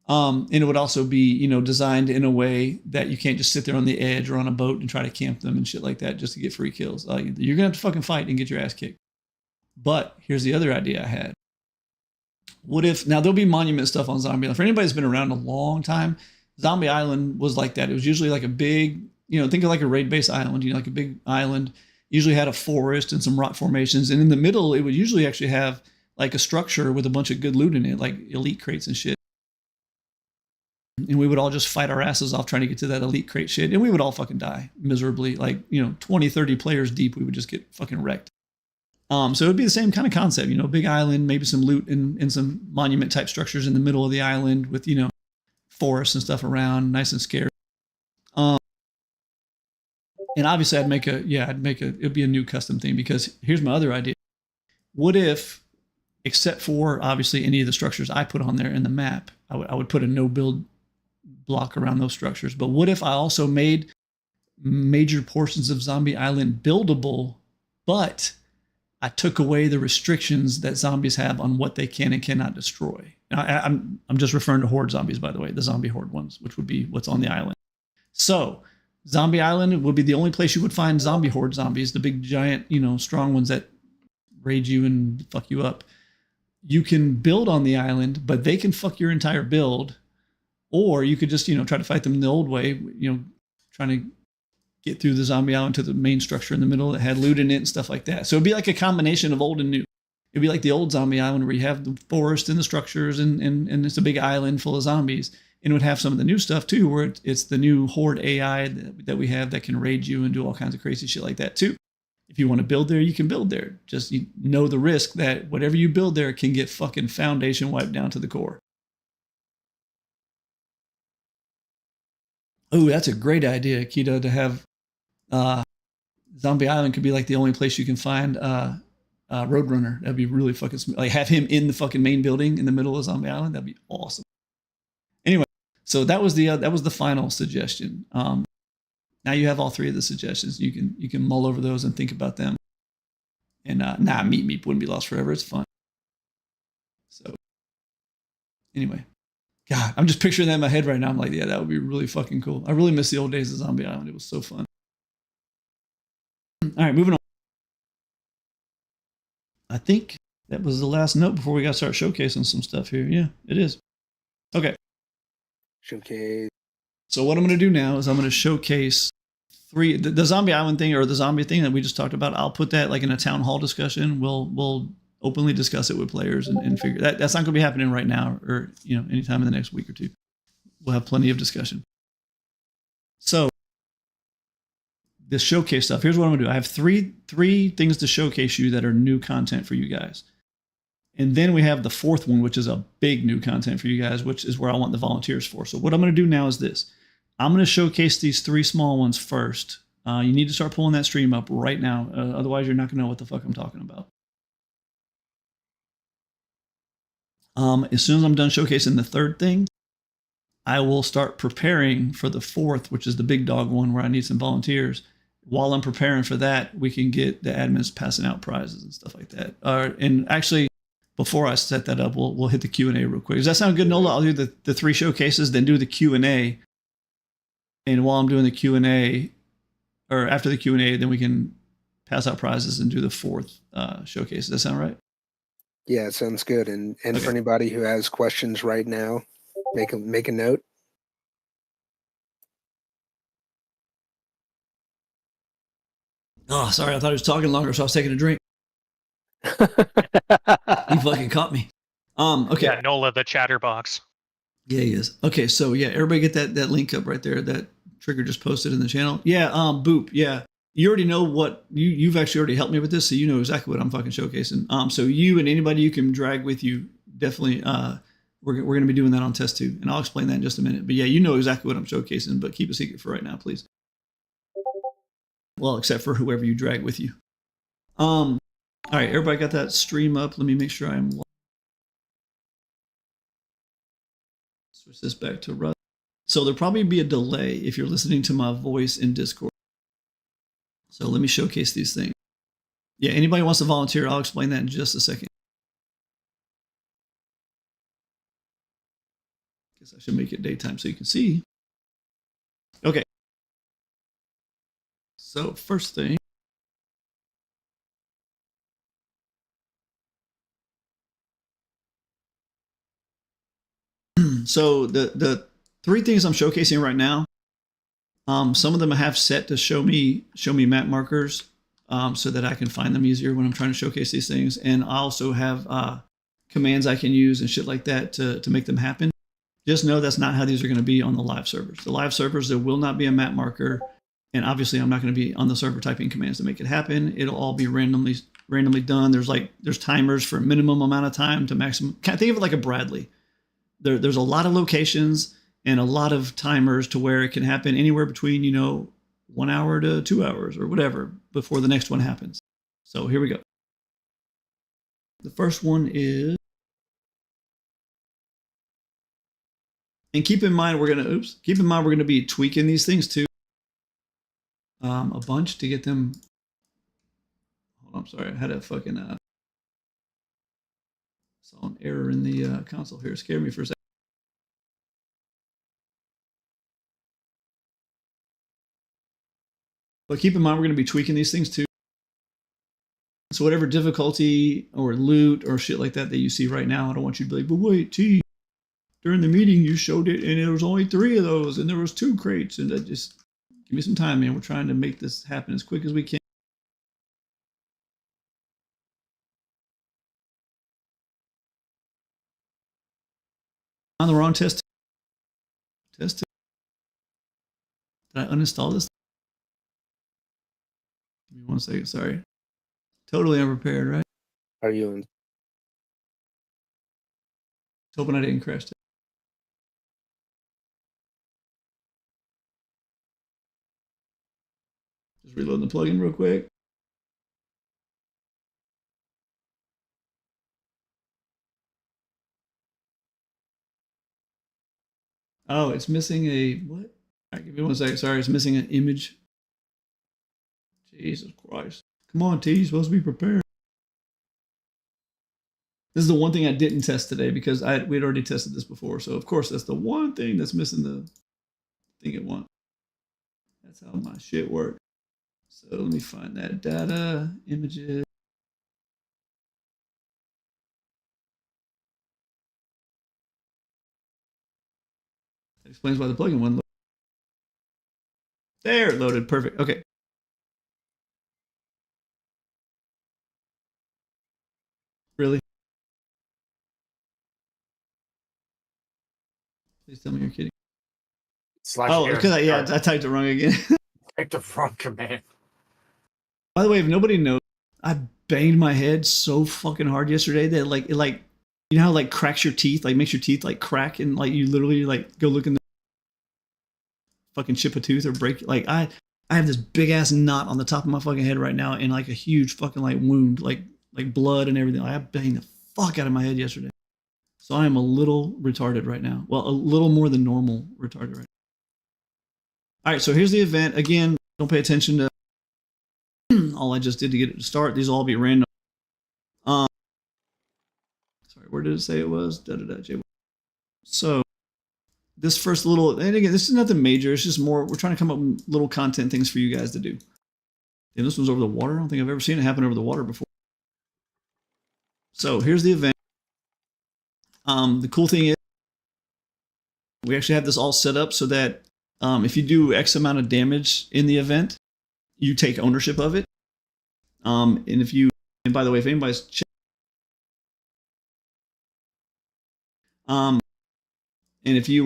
And it would also be, you know, designed in a way that you can't just sit there on the edge or on a boat and try to camp them and shit like that just to get free kills. You're going to have to fucking fight and get your ass kicked. But here's the other idea I had. What if, now there'll be monument stuff on Zombie Island. For anybody that's been around a long time, Zombie Island was like that. It was usually like a big, you know, think of like a raid-based island, you know, like a big island. Usually had a forest and some rock formations. And in the middle, it would usually actually have like a structure with a bunch of good loot in it, like elite crates and shit. And we would all just fight our asses off trying to get to that elite crate shit. And we would all fucking die miserably. Like, you know, 20, 30 players deep, we would just get fucking wrecked. So it would be the same kind of concept, you know, big island, maybe some loot and some monument type structures in the middle of the island with, you know, forests and stuff around, nice and scary. And obviously it'd be a new custom thing, because here's my other idea. What if, except for obviously any of the structures I put on there in the map, I would put a no build block around those structures. But what if I also made major portions of Zombie Island buildable, but I took away the restrictions that zombies have on what they can and cannot destroy. I'm just referring to horde zombies, by the way, the zombie horde ones, which would be what's on the island. So Zombie Island would be the only place you would find zombie horde zombies, the big giant, strong ones that raid you and fuck you up. You can build on the island, but they can fuck your entire build. Or you could just, try to fight them the old way, trying to get through the zombie island to the main structure in the middle that had loot in it and stuff like that. So it'd be like a combination of old and new. It'd be like the old zombie island where you have the forest and the structures and it's a big island full of zombies. And it would have some of the new stuff too, where it's the new horde AI that we have that can raid you and do all kinds of crazy shit like that too. If you want to build there, you can build there. Just know the risk that whatever you build there can get fucking foundation wiped down to the core. Oh, that's a great idea, Keto, to have Zombie Island could be like the only place you can find Roadrunner. That'd be really fucking smooth. Like have him in the fucking main building in the middle of Zombie Island. That'd be awesome. Anyway, so that was the final suggestion. Now you have all three of the suggestions. You can mull over those and think about them. And Meep wouldn't be lost forever. It's fun. So anyway, God, I'm just picturing that in my head right now. I'm like, yeah, that would be really fucking cool. I really miss the old days of Zombie Island. It was so fun. All right, moving on. I think that was the last note before we got to start showcasing some stuff here. Yeah, it is. Okay. Showcase. So what I'm going to do now is I'm going to showcase the Zombie Island thing or the zombie thing that we just talked about. I'll put that like in a town hall discussion. We'll openly discuss it with players and figure that's not going to be happening right now or anytime in the next week or two. We'll have plenty of discussion. So this showcase stuff. Here's what I'm going to do. I have three things to showcase you that are new content for you guys. And then we have the fourth one, which is a big new content for you guys, which is where I want the volunteers for. So what I'm going to do now is this. I'm going to showcase these three small ones first. You need to start pulling that stream up right now. Otherwise, you're not going to know what the fuck I'm talking about. As soon as I'm done showcasing the third thing, I will start preparing for the fourth, which is the big dog one where I need some volunteers. While I'm preparing for that, we can get the admins passing out prizes and stuff like that. And actually, before I set that up, we'll hit the Q&A real quick. Does that sound good, Nola? I'll do the three showcases, then do the Q&A. And while I'm doing the Q&A, or after the Q&A, then we can pass out prizes and do the fourth showcase. Does that sound right? Yeah, it sounds good. And Okay. For anybody who has questions right now, make a note. Oh, sorry. I thought I was talking longer, so I was taking a drink. You fucking caught me. Okay. Yeah, Nola the chatterbox. Yeah, he is. Okay, so yeah, everybody get that link up right there that Trigger just posted in the channel. Yeah, Boop. Yeah, you already know what you've actually already helped me with this, so you know exactly what I'm fucking showcasing. So you and anybody you can drag with you, definitely. We're going to be doing that on test 2, and I'll explain that in just a minute. But yeah, you know exactly what I'm showcasing, but keep a secret for right now, please. Well, except for whoever you drag with you. All right, everybody got that stream up. Let me make sure I'm. Switch this back to Rust. So there'll probably be a delay if you're listening to my voice in Discord. So let me showcase these things. Yeah, anybody wants to volunteer, I'll explain that in just a second. Guess I should make it daytime so you can see. Okay. So first thing. So the three things I'm showcasing right now, some of them I have set to show me map markers, so that I can find them easier when I'm trying to showcase these things. And I also have commands I can use and shit like that to make them happen. Just know that's not how these are going to be on the live servers. The live servers, there will not be a map marker, and obviously I'm not going to be on the server typing commands to make it happen. It'll all be randomly done. There's timers for a minimum amount of time to maximum. Think of it like a Bradley. There's a lot of locations and a lot of timers to where it can happen anywhere between 1 hour to 2 hours or whatever before the next one happens. So here we go. The first one is, and keep in mind we're gonna be tweaking these things too, a bunch to get them. Hold on, I'm sorry. I had a fucking saw an error in the console here. It scared me for a second. But keep in mind, we're going to be tweaking these things too. So whatever difficulty or loot or shit like that you see right now, I don't want you to be like, but wait, T, during the meeting you showed it and there was only 3 of those and there was 2 crates. And that just, give me some time, man. We're trying to make this happen as quick as we can. On the wrong test. Test. Did I uninstall this? Give me 1 second. Sorry. Totally unprepared, right? Are you in? Hoping I didn't crash it. Just reloading the plugin real quick. Oh, it's missing a what? All right, give me 1 second. Sorry, it's missing an image. Jesus Christ. Come on, T, you're supposed to be prepared. This is the one thing I didn't test today because we'd already tested this before. So, of course, that's the one thing that's missing the thing it wants. That's how my shit works. So, let me find that data, images. That explains why the plugin wasn't loaded. There, it loaded. Perfect. Okay. Really? Please tell me you're kidding. Oh, because I typed it wrong again. Typed the wrong command. By the way, if nobody knows, I banged my head so fucking hard yesterday that it you know how like cracks your teeth, like makes your teeth like crack and like you literally like go look in the fucking chip a tooth or break. Like I have this big ass knot on the top of my fucking head right now and like a huge fucking like wound, like blood and everything. Like, I banged the fuck out of my head yesterday. So I am a little retarded right now. Well, a little more than normal retarded right now. All right, so here's the event. Again, don't pay attention to all I just did to get it to start. These will all be random. Sorry, where did it say it was? So this first little, and again, this is nothing major. It's just more, we're trying to come up with little content things for you guys to do. And this one's over the water. I don't think I've ever seen it happen over the water before. So here's the event. The cool thing is we actually have this all set up so that if you do X amount of damage in the event, you take ownership of it. And by the way, if anybody's and if you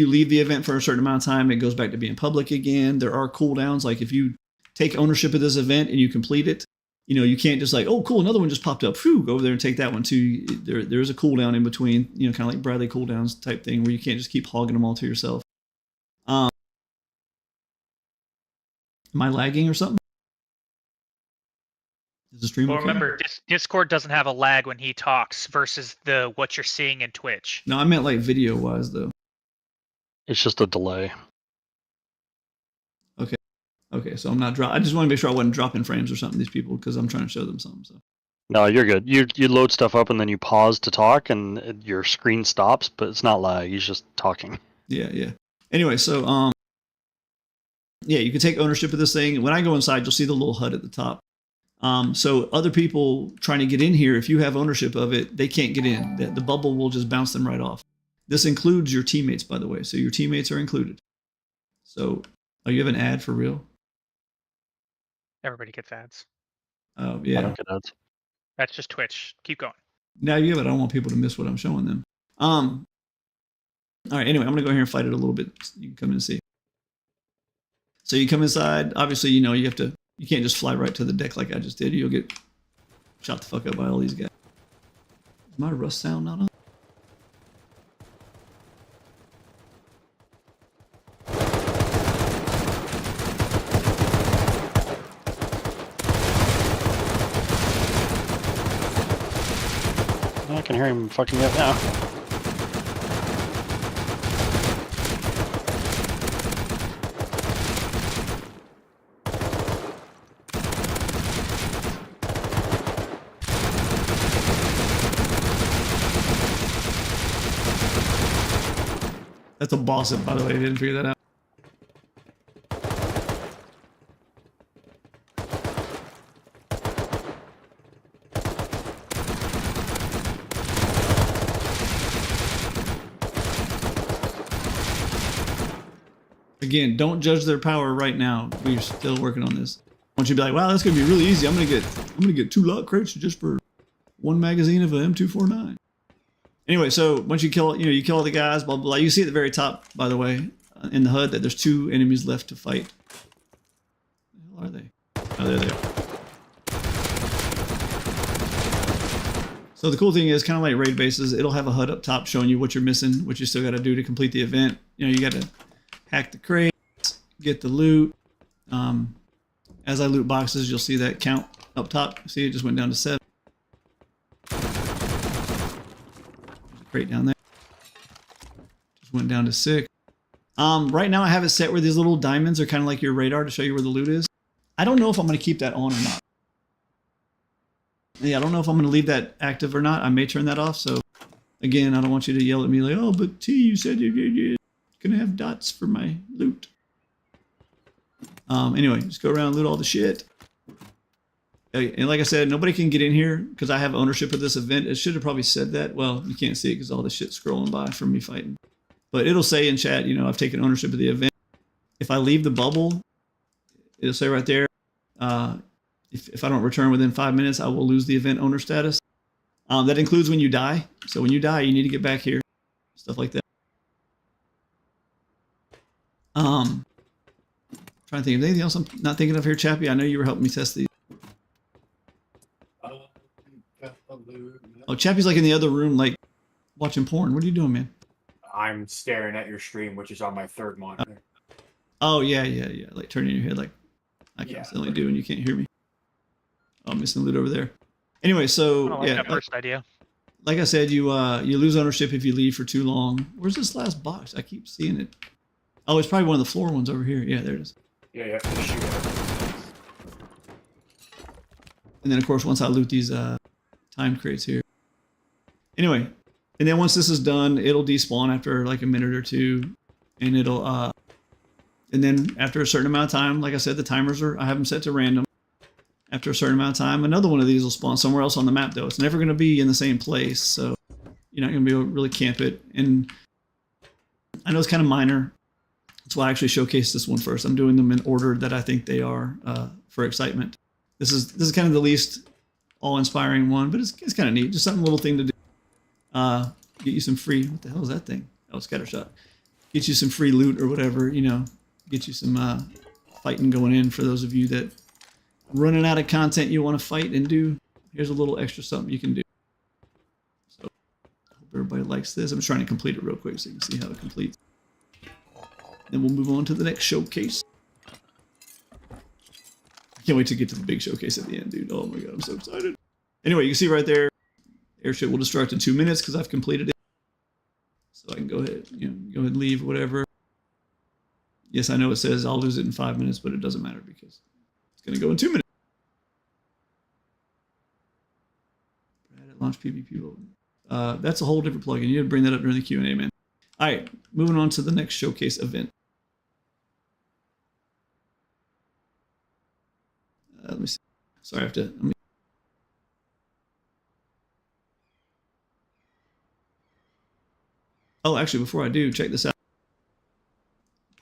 leave the event for a certain amount of time, it goes back to being public again. There are cooldowns. Like if you take ownership of this event and you complete it, you can't just like, oh, cool, another one just popped up. Phew, go over there and take that one too. There's a cooldown in between, kind of like Bradley cooldowns type thing where you can't just keep hogging them all to yourself. Am I lagging or something? Is the stream okay? Remember, Discord doesn't have a lag when he talks versus what you're seeing in Twitch. No, I meant like video wise though. It's just a delay. Okay, so I'm not I just want to make sure I wasn't dropping frames or something, these people, because I'm trying to show them something. So. No, you're good. You load stuff up and then you pause to talk and your screen stops, but it's not lag. He's just talking. Yeah. Anyway, so yeah, you can take ownership of this thing. When I go inside, you'll see the little HUD at the top. So other people trying to get in here, if you have ownership of it, they can't get in. The bubble will just bounce them right off. This includes your teammates, by the way. So your teammates are included. So, oh, you have an ad for real? Everybody gets ads. Oh, yeah. I don't get ads. That's just Twitch. Keep going. Now, yeah, but I don't want people to miss what I'm showing them. All right, anyway, I'm going to go here and fight it a little bit. So you can come in and see. So you come inside. Obviously, you can't just fly right to the deck like I just did. You'll get shot the fuck up by all these guys. Is my Rust sound not on? I can hear him fucking up now. That's a boss up, by the way. I didn't figure that out. Again, don't judge their power right now. We're still working on this. I want you to be like, wow, that's gonna be really easy. I'm gonna get 2 lock crates just for 1 magazine of an M249. Anyway, so once you kill, you kill all the guys, blah, blah, blah. You see at the very top, by the way, in the HUD that there's 2 enemies left to fight. Where the hell are they? Oh, they're there. So the cool thing is, kind of like raid bases, it'll have a HUD up top showing you what you're missing, what you still got to do to complete the event. You got to hack the crates, get the loot. As I loot boxes, you'll see that count up top. See, it just went down to 7. There's a crate down there. Just went down to 6. Right now I have it set where these little diamonds are kind of like your radar to show you where the loot is. I don't know if I'm going to keep that on or not. Yeah, I don't know if I'm going to leave that active or not. I may turn that off. So again, I don't want you to yell at me like, oh, but T, you said you're going to have dots for my loot. Anyway, just go around and loot all the shit. And like I said, nobody can get in here because I have ownership of this event. It should have probably said that. Well, you can't see it because all this shit's scrolling by from me fighting. But it'll say in chat, I've taken ownership of the event. If I leave the bubble, it'll say right there, if I don't return within 5 minutes, I will lose the event owner status. That includes when you die. So when you die, you need to get back here. Stuff like that. Trying to think of anything else I'm not thinking of here, Chappie. I know you were helping me test these. Oh, Chappie's like in the other room, like watching porn. What are you doing, man? I'm staring at your stream, which is on my 3rd monitor. Oh, yeah. Like turning your head like I constantly do and you can't hear me. Oh, I'm missing loot over there. Anyway, so I don't like that first idea. Like I said, you lose ownership if you leave for too long. Where's this last box? I keep seeing it. Oh, it's probably one of the floor ones over here. Yeah, there it is. Yeah, shoot it. And then, of course, once I loot these time crates here. Anyway, and then once this is done, it'll despawn after like a minute or 2. And it'll, and then after a certain amount of time, like I said, the timers I have them set to random. After a certain amount of time, another one of these will spawn somewhere else on the map, though. It's never going to be in the same place, so you're not going to be able to really camp it. And I know it's kind of minor. That's why I actually showcased this one first. I'm doing them in order that I think they are for excitement. This is kind of the least awe-inspiring one, but it's kind of neat. Just something little thing to do. Get you some free. What the hell is that thing? Oh, scattershot. Get you some free loot or whatever. Get you some fighting going in for those of you that running out of content you want to fight and do. Here's a little extra something you can do. So I hope everybody likes this. I'm just trying to complete it real quick so you can see how it completes. Then we'll move on to the next showcase. I can't wait to get to the big showcase at the end, dude. Oh my god, I'm so excited. Anyway, you can see right there, airship will destruct in 2 minutes because I've completed it. So I can go ahead, go ahead and leave, whatever. Yes, I know it says I'll lose it in 5 minutes, but it doesn't matter because it's going to go in 2 minutes. Launch PvP. That's a whole different plugin. You had to bring that up during the Q&A, man. All right, moving on to the next showcase event. Let me see. Sorry, I have to. Oh, actually, before I do, check this out.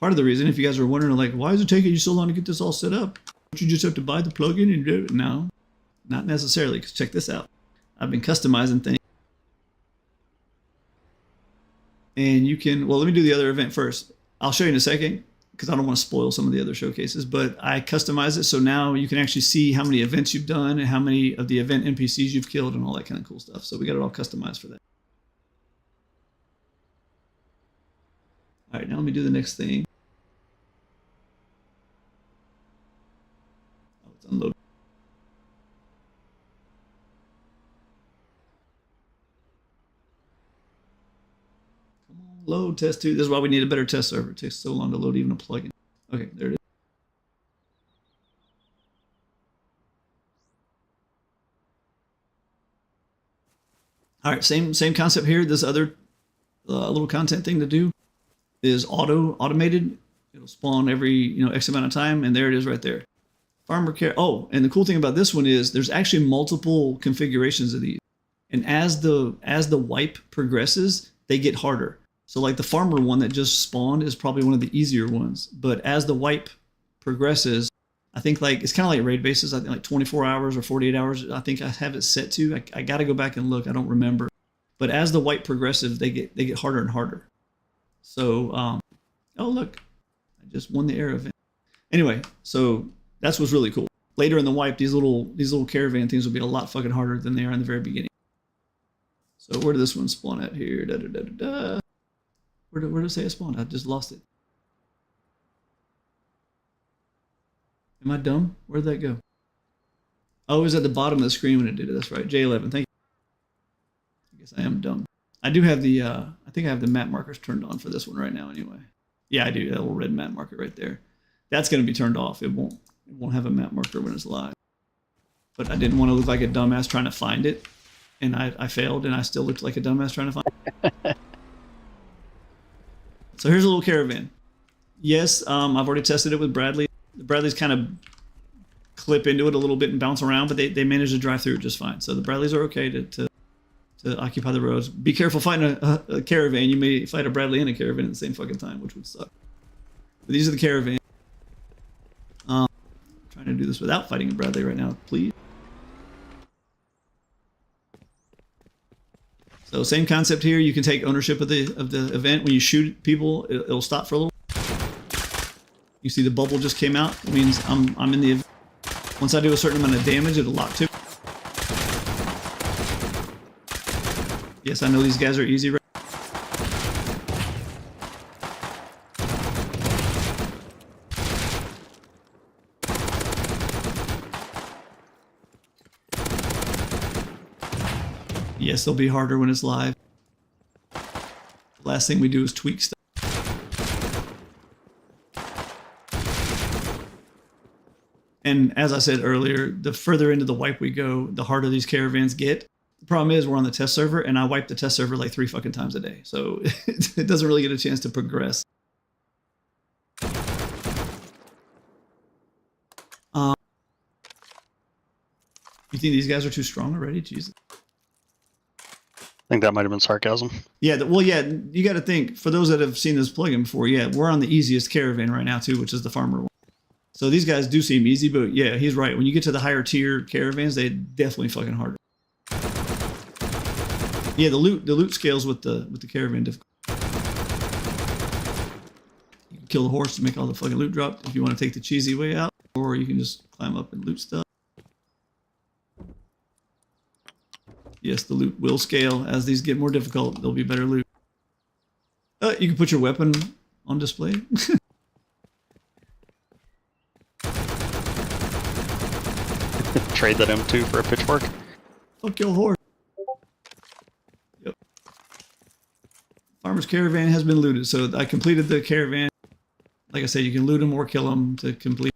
Part of the reason, if you guys are wondering, like, why is it taking you so long to get this all set up? Don't you just have to buy the plugin and do it? No, not necessarily, because check this out. I've been customizing things. And you can, well, let me do the other event first. I'll show you in a second, because I don't want to spoil some of the other showcases, but I customize it so now you can actually see how many events you've done and how many of the event NPCs you've killed and all that kind of cool stuff. So we got it all customized for that. All right, now let me do the next thing. Oh, it's unloaded. Come on, load test 2. This is why we need a better test server. It takes so long to load even a plugin. Okay, there it is. All right, same concept here. This other little content thing to do is automated. It'll spawn every X amount of time, and there it is right there. Farmer care. Oh, and the cool thing about this one is there's actually multiple configurations of these, and as the wipe progresses, they get harder. So like the farmer one that just spawned is probably one of the easier ones, but as the wipe progresses, I think like it's kind of like raid bases. I think like 24 hours or 48 hours. I think I have it set to. I got to go back and look. I don't remember. But as the wipe progresses, they get harder and harder. So, oh look, I just won the air event. Anyway, so that's what's really cool. Later in the wipe, these little caravan things will be a lot fucking harder than they are in the very beginning. So where did this one spawn at here? Da, da, da, da, da. Where did it say it spawned? I just lost it. Am I dumb? Where did that go? Oh, it was at the bottom of the screen when it did it. That's right. J11. Thank you. I guess I am dumb. I do have the, I think I have the map markers turned on for this one right now anyway. Yeah, I do. That little red map marker right there. That's going to be turned off. It won't have a map marker when it's live. But I didn't want to look like a dumbass trying to find it. And I failed, and I still looked like a dumbass trying to find it. So here's a little caravan. Yes, I've already tested it with Bradley. The Bradleys kind of clip into it a little bit and bounce around, but they manage to drive through it just fine. So the Bradleys are okay to occupy the roads. Be careful fighting a caravan. You may fight a Bradley and a caravan at the same fucking time, which would suck. But these are the caravans. I'm trying to do this without fighting a Bradley right now, please. So same concept here. You can take ownership of the event. When you shoot people, it'll stop for a little. You see the bubble just came out. It means I'm in the event. Once I do a certain amount of damage, it'll lock too. Yes, I know these guys are easy. Right? Yes, they'll be harder when it's live. The last thing we do is tweak stuff. And as I said earlier, the further into the wipe we go, the harder these caravans get. The problem is we're on the test server, and I wipe the test server like 3 fucking times a day. So it doesn't really get a chance to progress. You think these guys are too strong already? Jesus. I think that might have been sarcasm. Yeah, well, yeah, you got to think, for those that have seen this plugin before, yeah, we're on the easiest caravan right now, too, which is the farmer one. So these guys do seem easy, but yeah, he's right. When you get to the higher tier caravans, they definitely fucking harder. Yeah, the loot scales with the caravan difficulty. You can kill the horse to make all the fucking loot drop if you want to take the cheesy way out, or you can just climb up and loot stuff. Yes, the loot will scale. As these get more difficult, there'll be better loot. You can put your weapon on display. Trade that M2 for a pitchfork. Fuck your horse. Yep. Farmer's caravan has been looted, so I completed the caravan. Like I said, you can loot them or kill them to complete.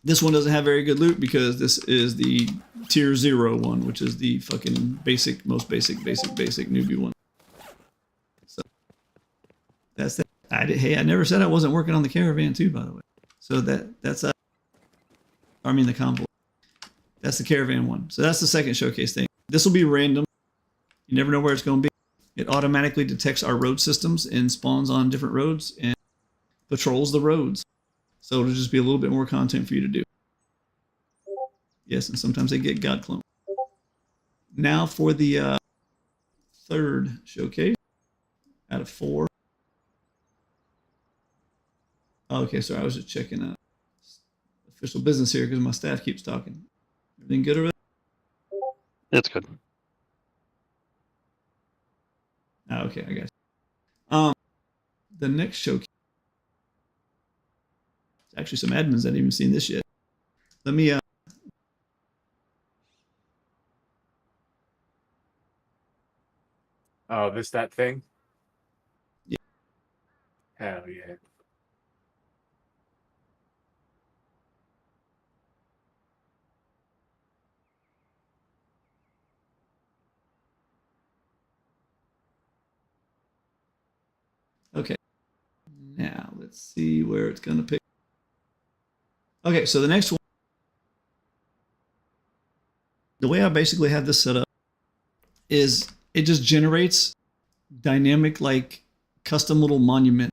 This one doesn't have very good loot because this is the tier 0 one, which is the fucking most basic newbie one. So that's that. Hey, I never said I wasn't working on the caravan too, by the way. So that's the convoy. That's the caravan one. So that's the second showcase thing. This will be random. You never know where it's going to be. It automatically detects our road systems and spawns on different roads and patrols the roads. So it'll just be a little bit more content for you to do. Yes, and sometimes they get God clone. Now for the third showcase out of 4. Okay, sorry, I was just checking official business here because my staff keeps talking. Everything good over there? It's good. Okay, I got you. The next showcase. There's actually some admins that haven't even seen this yet. Let me Oh, that thing? Yeah. Hell yeah. Now, let's see where it's going to pick. Okay, so the next one. The way I basically have this set up is it just generates dynamic, like custom little monument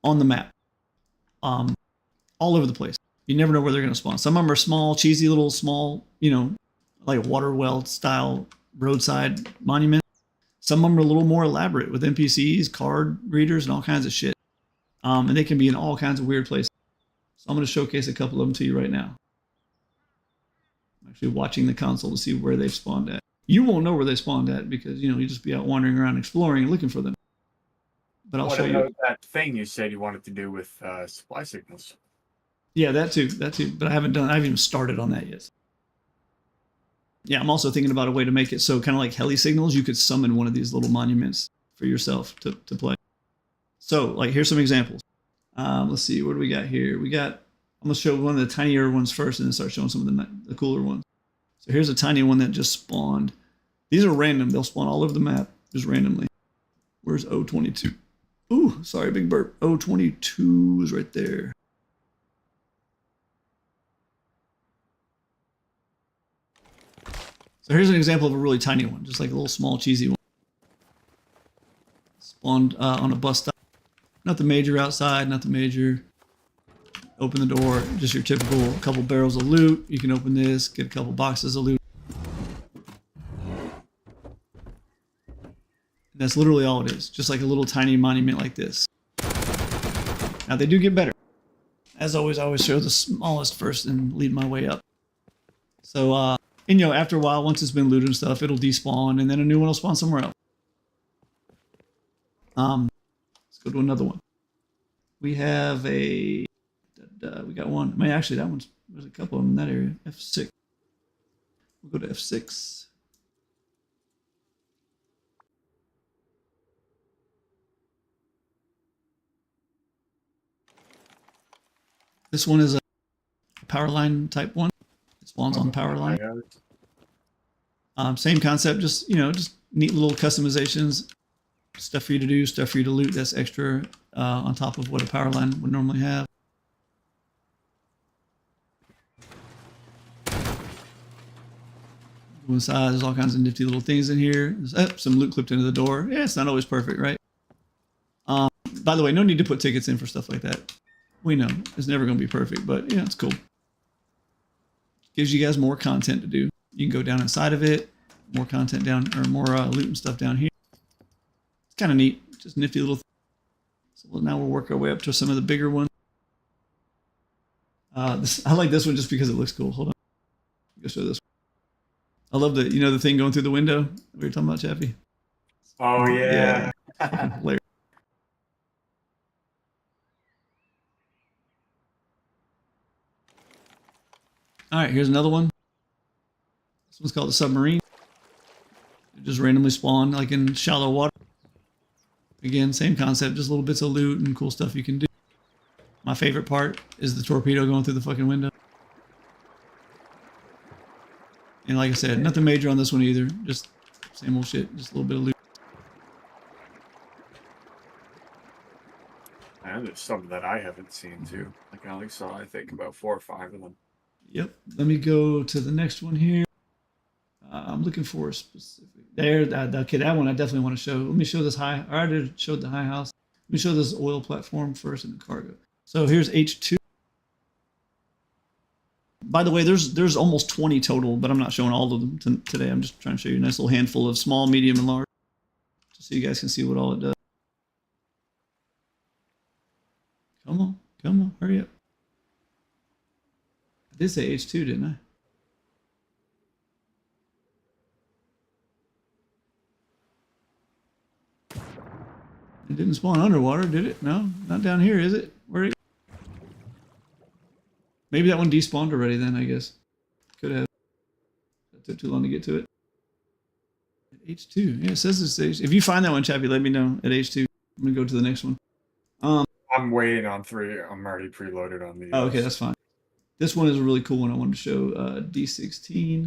on the map, all over the place. You never know where they're going to spawn. Some of them are small, cheesy little small, like water well style roadside monument. Some of them are a little more elaborate with NPCs, card readers, and all kinds of shit. And they can be in all kinds of weird places. So I'm going to showcase a couple of them to you right now. I'm actually watching the console to see where they've spawned at. You won't know where they spawned at because, you just be out wandering around exploring and looking for them. But I'll show you. That thing you said you wanted to do with supply signals. Yeah, that too. But I haven't even started on that yet. Yeah, I'm also thinking about a way to make it so kind of like heli signals, you could summon one of these little monuments for yourself to play. So, like, here's some examples. Let's see, what do we got here? I'm going to show one of the tinier ones first and then start showing some of the cooler ones. So here's a tiny one that just spawned. These are random. They'll spawn all over the map, just randomly. Where's O22? Ooh, sorry, big burp. O22 is right there. So here's an example of a really tiny one, just like a little small cheesy one. Spawned on a bus stop. Nothing major outside, nothing major. Open the door, just your typical couple barrels of loot. You can open this, get a couple boxes of loot. That's literally all it is, just like a little tiny monument like this. Now they do get better. As always, I always show the smallest first and lead my way up. So, and after a while, once it's been looted and stuff, it'll despawn, and then a new one will spawn somewhere else. Let's go to another one. We have we got one. I mean, actually, there's a couple of them in that area. F6. We'll go to F6. This one is a power line type one. It spawns on power line. Same concept, just neat little customizations, stuff for you to do, stuff for you to loot. That's extra on top of what a power line would normally have. Go inside, there's all kinds of nifty little things in here. There's some loot clipped into the door. Yeah, it's not always perfect, right? By the way, no need to put tickets in for stuff like that. We know it's never going to be perfect, but yeah, it's cool. Gives you guys more content to do. You can go down inside of it, more content down, or more loot and stuff down here. It's kind of neat, just nifty little thing. So now we'll work our way up to some of the bigger ones. I like this one just because it looks cool. Hold on, I'll show this one. I love the thing going through the window we were talking about, Chappie. Oh yeah. Hilarious. All right, here's another one. This one's called the submarine. It just randomly spawn like in shallow water. Again, same concept, just little bits of loot and cool stuff you can do. My favorite part is the torpedo going through the fucking window. And like I said, nothing major on this one either. Just same old shit, just a little bit of loot. And there's some that I haven't seen too. Like I only saw, I think, about 4 or 5 of them. Yep. Let me go to the next one here. I'm looking for a specific. Okay, that one I definitely want to show. Let me show this I already showed the high house. Let me show this oil platform first and the cargo. So here's H2. By the way, there's almost 20 total, but I'm not showing all of them today. I'm just trying to show you a nice little handful of small, medium, and large, just so you guys can see what all it does. Come on, hurry up. I did say H2, didn't I? It didn't spawn underwater, did it? No, not down here, is it? Maybe that one despawned already then, I guess. Could have. It took too long to get to it. At H2. Yeah, it says it's H2. If you find that one, Chappie, let me know at H2. I'm going to go to the next one. I'm waiting on 3. I'm already preloaded on these. Oh, okay, that's fine. This one is a really cool one I wanted to show. D16.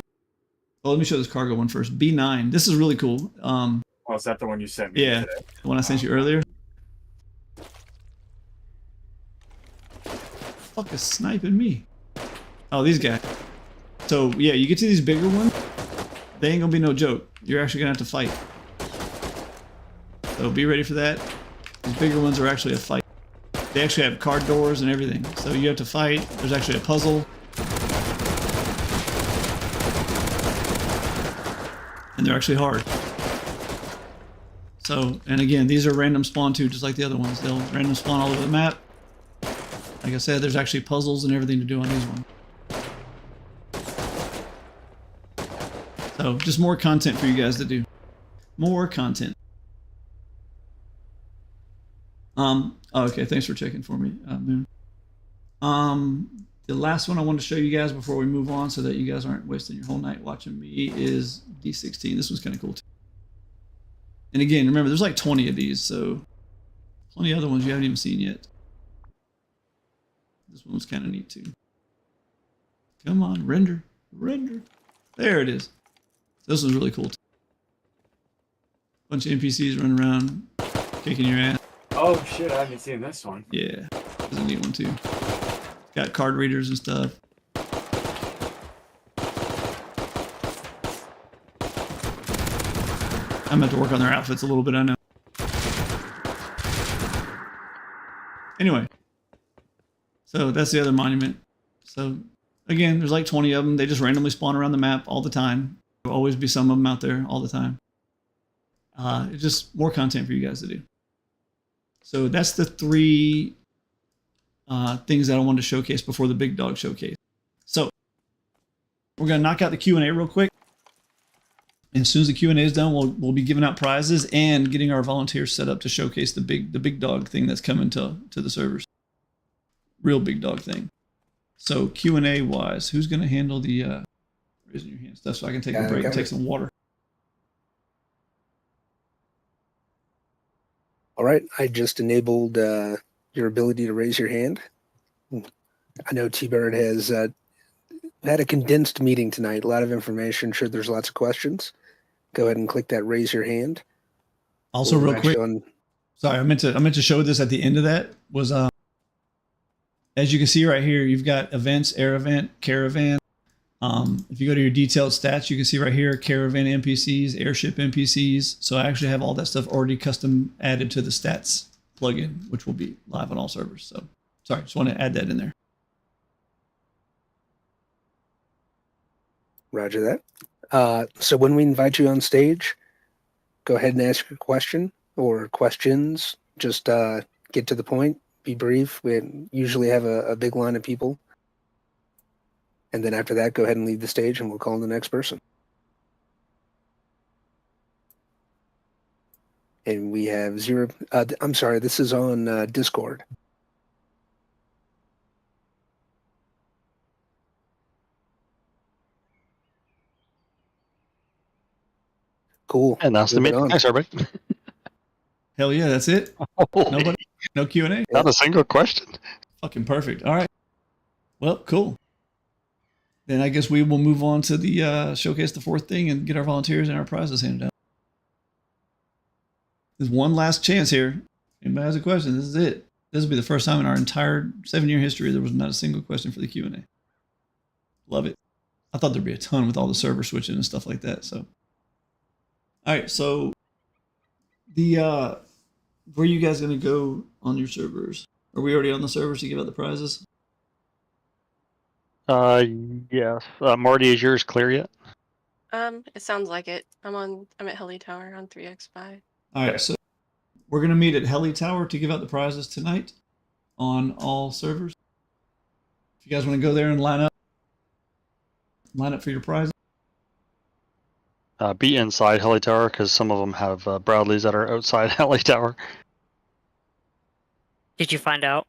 Oh, let me show this cargo one first. B9. This is really cool. Oh, is that the one you sent me? Yeah, today? the one I sent you earlier. fuck is sniping me? Oh, these guys. So yeah, you get to these bigger ones, they ain't gonna be no joke. You're actually gonna have to fight. So be ready for that. These bigger ones are actually a fight. They actually have card doors and everything. So you have to fight. There's actually a puzzle. And they're actually hard. So, and again, these are random spawn too, just like the other ones. They'll random spawn all over the map. Like I said, there's actually puzzles and everything to do on these ones. So, just more content for you guys to do. More content. Oh, okay, thanks for checking for me, Moon. The last one I wanted to show you guys before we move on so that you guys aren't wasting your whole night watching me is D16. This one's kind of cool too. And again, remember, there's like 20 of these, so plenty of other ones you haven't even seen yet. This one was kind of neat too. Come on, render, render. There it is. This one's really cool too. Bunch of NPCs running around, kicking your ass. Oh shit, I haven't seen this one. Yeah, it's a neat one too. Got card readers and stuff. I'm going to have to work on their outfits a little bit, I know. Anyway. So that's the other monument. So again, there's like 20 of them. They just randomly spawn around the map all the time. There'll always be some of them out there all the time. It's just more content for you guys to do. So that's the three things that I wanted to showcase before the Big Dog Showcase. So we're going to knock out the Q&A real quick. And as soon as the Q&A is done, we'll be giving out prizes and getting our volunteers set up to showcase the big dog thing that's coming to the servers. Real big dog thing. So Q&A wise, who's going to handle the raising your hand stuff so I can take a break and take some water? All right, I just enabled your ability to raise your hand. I know T-Bird has had a condensed meeting tonight. A lot of information. Sure, there's lots of questions. Go ahead and click that raise your hand. Also, real quick, sorry, I meant to show this at the end of that. Was as you can see right here, you've got events, air event, caravan. If you go to your detailed stats, you can see right here, caravan NPCs, airship NPCs. So I actually have all that stuff already custom added to the stats plugin, which will be live on all servers. So sorry, just want to add that in there. Roger that. So when we invite you on stage, go ahead and ask your question or questions. Just get to the point, be brief. We usually have a big line of people. And then after that, go ahead and leave the stage and we'll call on the next person. And we have zero. I'm sorry, this is on Discord. Cool. And that's the meeting. Thanks, everybody. Hell yeah, that's it. Nobody, no Q&A. Not a single question. Fucking perfect. All right. Well, cool. Then I guess we will move on to the showcase the fourth thing and get our volunteers and our prizes handed out. There's one last chance here. Anybody has a question? This is it. This will be the first time in our entire 7-year history there was not a single question for the Q&A. Love it. I thought there'd be a ton with all the server switching and stuff like that. So, all right. So, the where are you guys gonna go on your servers? Are we already on the servers to give out the prizes? Yes. Marty, is yours clear yet? It sounds like it. I'm at Heli Tower on 3x5. All right, so we're gonna meet at Heli Tower to give out the prizes tonight on all servers. If you guys want to go there and line up for your prize. Be inside Heli Tower because some of them have Bradleys that are outside Heli Tower. Did you find out?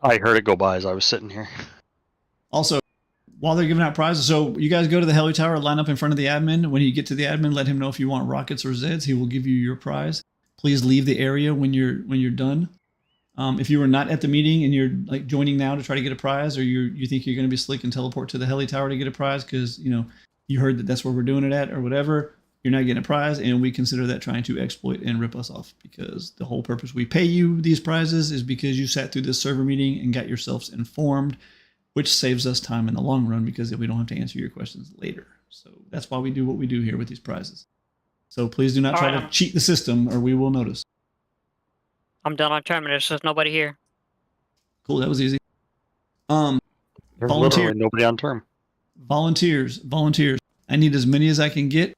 I heard it go by as I was sitting here. Also, while they're giving out prizes, so you guys go to the Heli Tower, line up in front of the admin. When you get to the admin, let him know if you want rockets or Zeds. He will give you your prize. Please leave the area when you're done. If you are not at the meeting and you're like joining now to try to get a prize, or you think you're going to be slick and teleport to the Heli Tower to get a prize because you heard that that's where we're doing it at or whatever, you're not getting a prize, and we consider that trying to exploit and rip us off, because the whole purpose we pay you these prizes is because you sat through this server meeting and got yourselves informed, which saves us time in the long run because we don't have to answer your questions later. So that's why we do what we do here with these prizes. So please do not try to cheat the system, or we will notice. I'm done on Terminus. There's nobody here. Cool, that was easy. There's Volunteer. literally nobody on term. Volunteers. I need as many as I can get.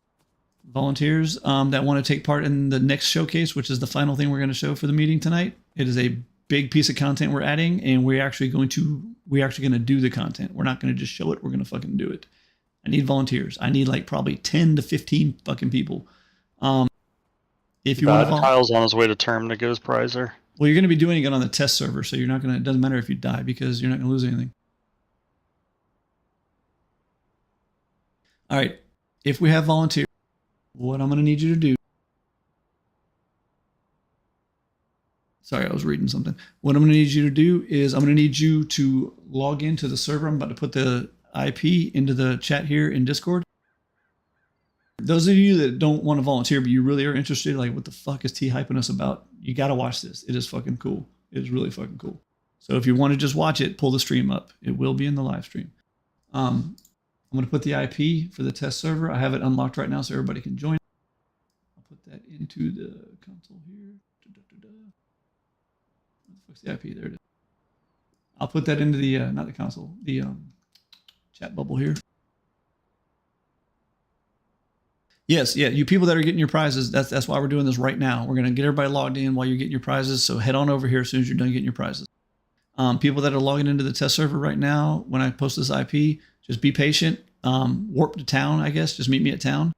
Volunteers that want to take part in the next showcase, which is the final thing we're going to show for the meeting tonight. It is a big piece of content we're adding, and we're actually going to do the content. We're not going to just show it. We're going to fucking do it. I need volunteers. I need like probably 10 to 15 fucking people. If you want to Kyle's on his way to term to get his prize there. well, you're going to be doing it on the test server, so you're not going to. It doesn't matter if you die because you're not going to lose anything. All right. If we have volunteers, what I'm going to need you to do. Sorry, I was reading something. What I'm going to need you to do is I'm going to need you to log into the server. I'm about to put the IP into the chat here in Discord. Those of you that don't want to volunteer, but you really are interested, like, what the fuck is T hyping us about? You got to watch this. It is fucking cool. It is really fucking cool. So if you want to just watch it, pull the stream up. It will be in the live stream. I'm going to put the IP for the test server. I have it unlocked right now so everybody can join. I'll put that into the console here. What the fuck's the IP? There it is. I'll put that into the, not the console, the chat bubble here. Yes, yeah, you people that are getting your prizes, that's why we're doing this right now. We're going to get everybody logged in while you're getting your prizes, so head on over here as soon as you're done getting your prizes. People that are logging into the test server right now, when I post this IP, just be patient. Warp to town, I guess. Just meet me at town,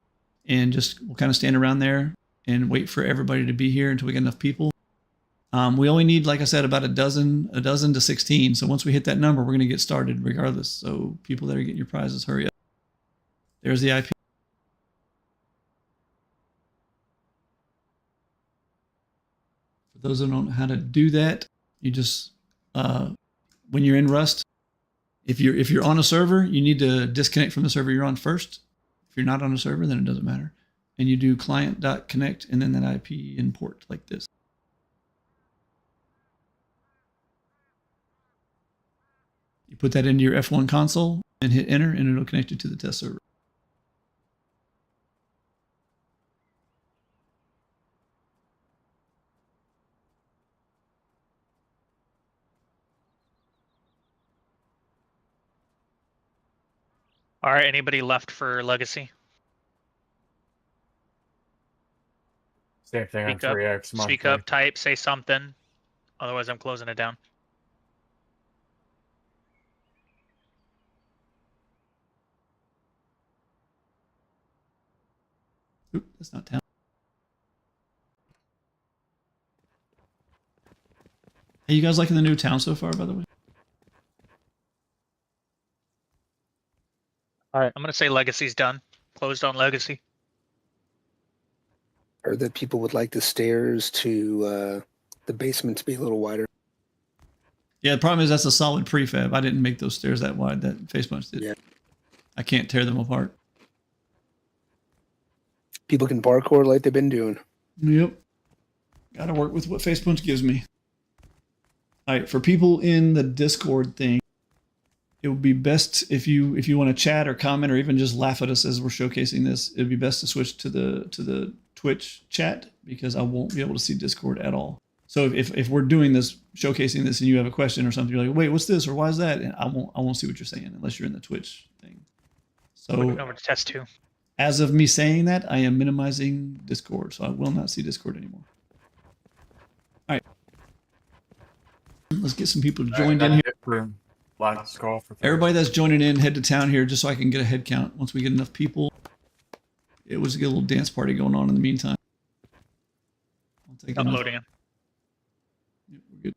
and we'll kind of stand around there and wait for everybody to be here until we get enough people. We only need, like I said, about a dozen to 16. So once we hit that number, we're going to get started regardless. So people that are getting your prizes, hurry up. There's the IP. For those that don't know how to do that, you just when you're in Rust, if you're on a server, you need to disconnect from the server you're on first. If you're not on a server, then it doesn't matter. And you do client.connect and then that IP import like this. You put that into your F1 console and hit enter, and it'll connect you to the test server. All right, anybody left for Legacy? Same thing on Speak up. 3x. Speak monthly. up, type, say something. Otherwise, I'm closing it down. Oop, that's not town. Hey, you guys liking the new town so far, by the way? All right, I'm gonna say Legacy's done. Closed on Legacy. Heard that people would like the stairs to the basement to be a little wider. Yeah, the problem is that's a solid prefab. I didn't make those stairs that wide. That Facepunch did. Yeah. I can't tear them apart. People can parkour like they've been doing. Yep. Got to work with what Facepunch gives me. All right, for people in the Discord thing, it would be best if you want to chat or comment or even just laugh at us as we're showcasing this. It'd be best to switch to the Twitch chat because I won't be able to see Discord at all. So if we're doing this, showcasing this, and you have a question or something, you're like, wait, what's this or why is that? And I won't see what you're saying unless you're in the Twitch thing. Moving So over to test 2. as of me saying that, I am minimizing Discord, so I will not see Discord anymore. All right, let's get some people joined in here. Last call for Everybody that's joining in, head to town here just so I can get a head count. Once we get enough people, it was a little dance party going on in the meantime. I'll take enough. Uploading it. Yep, we're good.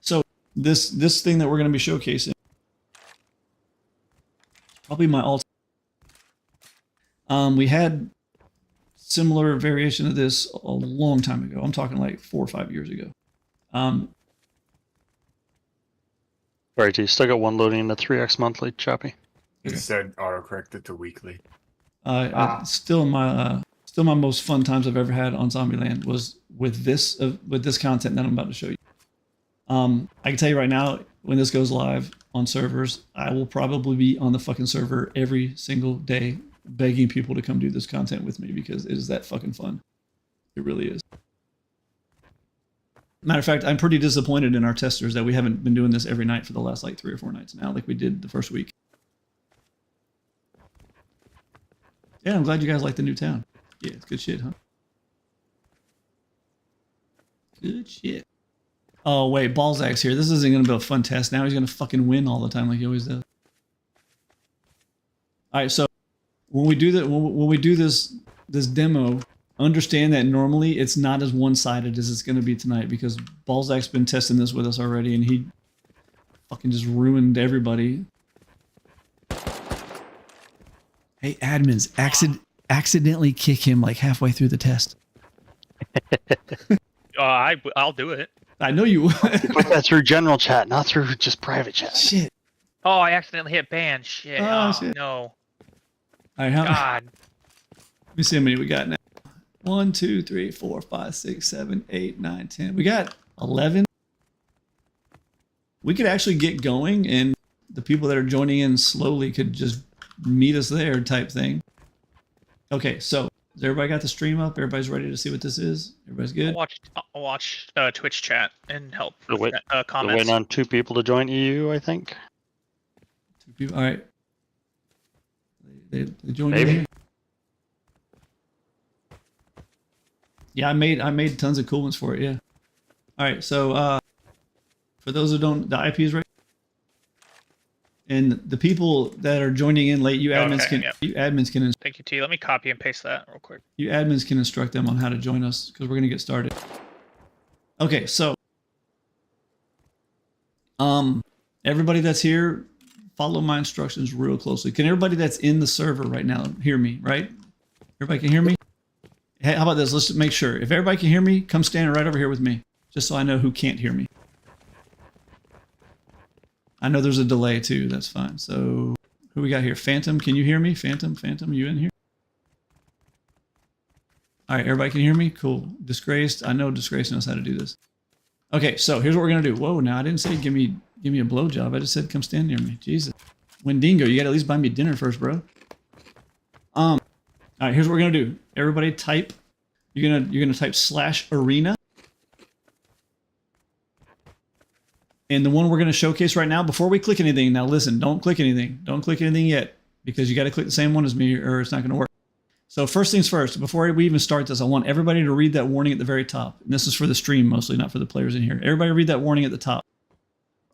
So this thing that we're going to be showcasing, probably my all. We had similar variation of this a long time ago. I'm talking like 4 or 5 years ago. Right, you still got one loading in the 3x monthly, Choppy. It said autocorrected to weekly. Still my most fun times I've ever had on Zombieland was with this content that I'm about to show you. I can tell you right now, when this goes live on servers, I will probably be on the fucking server every single day begging people to come do this content with me because it is that fucking fun. It really is. Matter of fact, I'm pretty disappointed in our testers that we haven't been doing this every night for the last like 3 or 4 nights now, like we did the first week. Yeah, I'm glad you guys like the new town. Yeah, it's good shit, huh? Good shit. Oh wait, Balzac's here. This isn't gonna be a fun test. Now he's gonna fucking win all the time like he always does. All right, so when we do that, when we do this demo, understand that normally it's not as one-sided as it's gonna be tonight because Balzac's been testing this with us already, and he fucking just ruined everybody. Hey, admins, accidentally kick him like halfway through the test. I'll do it. I know you would. Put that through general chat, not through just private chat. Shit. Oh, I accidentally hit ban. Shit. Oh, Oh, shit. no. All right, let God. me see how many we got now. 1, 2, 3, 4, 5, 6, 7, 8, 9, 10. We got 11. We could actually get going, and the people that are joining in slowly could just meet us there type thing. Okay, so has everybody got the stream up? Everybody's ready to see what this is? Everybody's good? I'll watch Twitch chat and help We're with We're comments. waiting on 2 people to join EU, I think. 2 people. All right. They joined Maybe. in. Yeah, I made tons of cool ones for it. Yeah. All right. So for those who don't, the IP is right. And the people that are joining in late, you admins Okay, can yep. you admins can Thank you, T. Let me copy and paste that real quick. you admins can instruct them on how to join us because we're gonna get started. Okay, so everybody that's here, follow my instructions real closely. Can everybody that's in the server right now hear me? Right? Everybody can hear me? Hey, how about this? Let's make sure. If everybody can hear me, come stand right over here with me, just so I know who can't hear me. I know there's a delay too. That's fine. So who we got here? Phantom, can you hear me? Phantom, you in here? All right, everybody can hear me? Cool. Disgraced. I know Disgraced knows how to do this. Okay, so here's what we're gonna do. Whoa, now I didn't say give me a blowjob. I just said come stand near me. Jesus. Wendigo, you gotta at least buy me dinner first, bro. All right, here's what we're gonna do. Everybody type. You're gonna type /arena. And the one we're going to showcase right now, before we click anything, now listen, don't click anything. Don't click anything yet, because you got to click the same one as me or it's not going to work. So first things first, before we even start this, I want everybody to read that warning at the very top. And this is for the stream mostly, not for the players in here. Everybody read that warning at the top.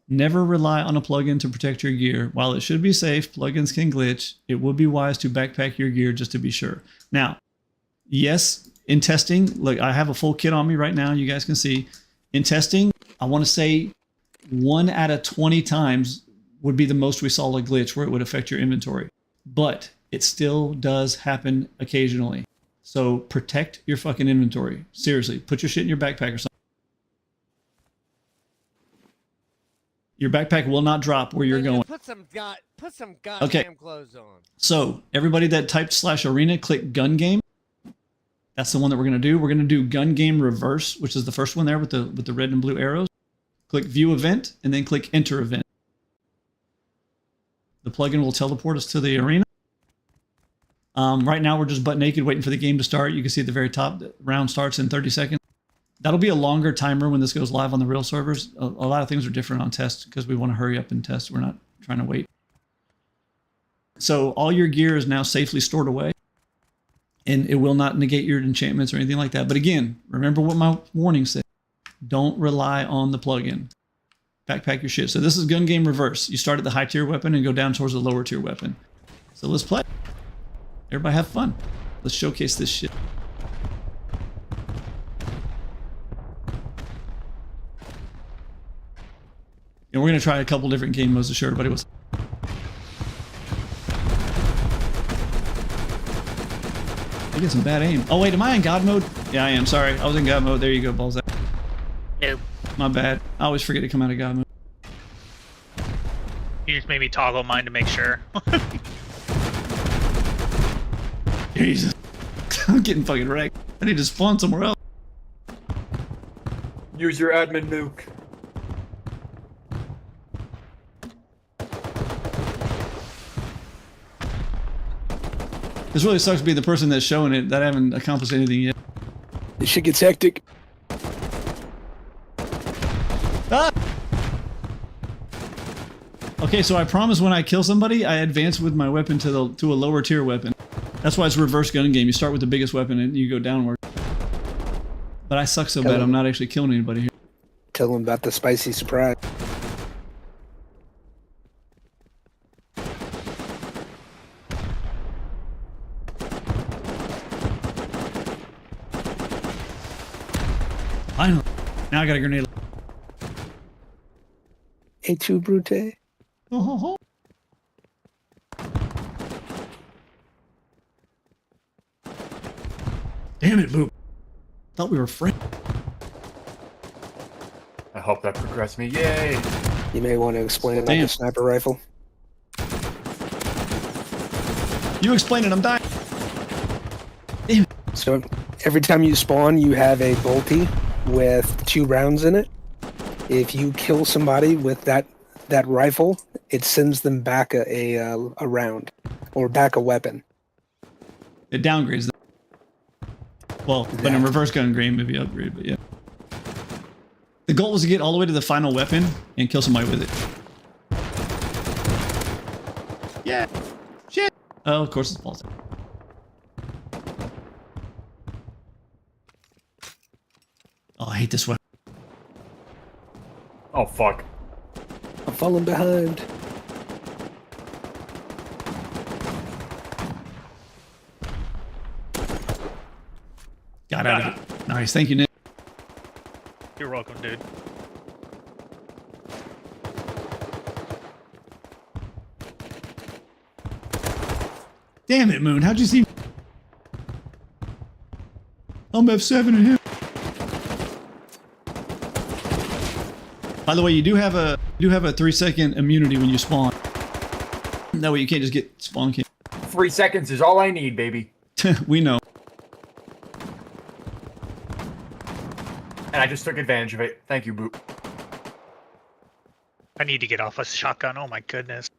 Never rely on a plugin to protect your gear. While it should be safe, plugins can glitch. It would be wise to backpack your gear just to be sure. Now, yes, in testing, look, I have a full kit on me right now. You guys can see. In testing, I want to say 1 out of 20 times would be the most we saw a glitch where it would affect your inventory. But it still does happen occasionally. So protect your fucking inventory. Seriously, put your shit in your backpack or something. Your backpack will not drop where you're going. Put some goddamn clothes on. So everybody that typed /arena, click gun game. That's the one that we're going to do. We're going to do gun game reverse, which is the first one there with the red and blue arrows. Click view event and then click enter event. The plugin will teleport us to the arena. Right now we're just butt naked waiting for the game to start. You can see at the very top, the round starts in 30 seconds. That'll be a longer timer when this goes live on the real servers. A lot of things are different on test because we want to hurry up and test. We're not trying to wait. So all your gear is now safely stored away, and it will not negate your enchantments or anything like that. But again, remember what my warning said. Don't rely on the plugin. Backpack your shit. So this is gun game reverse. You start at the high tier weapon and go down towards the lower tier weapon. So let's play. Everybody have fun. Let's showcase this shit. And we're going to try a couple different game modes to show everybody what's... I get some bad aim. Oh wait, am I in God mode? Yeah, I am. Sorry. I was in God mode. There you go, Balzac. Nope. My bad. I always forget to come out of God mode. You just made me toggle mine to make sure. Jesus. I'm getting fucking wrecked. I need to spawn somewhere else. Use your admin nuke. This really sucks being the person that's showing it that I haven't accomplished anything yet. This shit gets hectic. Ah! Okay, so I promise when I kill somebody, I advance with my weapon to a lower tier weapon. That's why it's a reverse gun game. You start with the biggest weapon and you go downward. But I suck so bad, I'm not actually killing anybody here. Tell them about the spicy surprise. Finally. Now I got a grenade. Et Brute. Oh, ho, ho. Damn it, Boop. Thought we were friends. I hope that progressed me. Yay! You may want to explain about Damn. the sniper rifle. You explain it, I'm dying. Damn it. So every time you spawn, you have a bolty with 2 rounds in it. If you kill somebody with that rifle, it sends them back a round or back a weapon. It downgrades them. Well, but in reverse gun game, maybe upgrade, but yeah. The goal was to get all the way to the final weapon and kill somebody with it. Yeah. Shit. Oh, of course it's false. Oh, I hate this weapon. Oh fuck. I'm falling behind. Got out of it. Nice. Thank you, Nick. You're welcome, dude. Damn it, Moon. How'd you see? I'm F7 and him. By the way, you do have a 3-second immunity when you spawn. That way you can't just get spawn kicked. 3 seconds is all I need, baby. We know. And I just took advantage of it. Thank you, Boop. I need to get off a shotgun. Oh my goodness.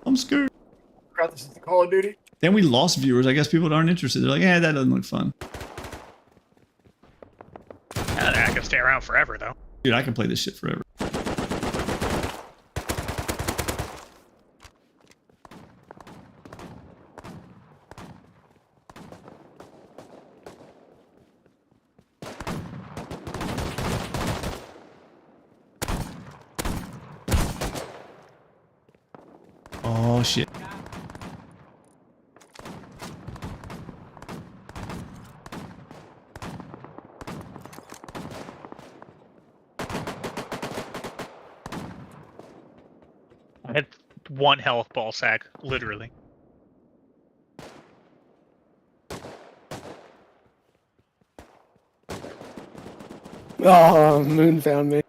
I'm scared. Forgot this is the Call of Duty. Then we lost viewers. I guess people aren't interested. They're like, that doesn't look fun. I can stay around forever, though. Dude, I can play this shit forever. Oh, shit. I had 1 health ball sack, literally. Oh, Moon found me.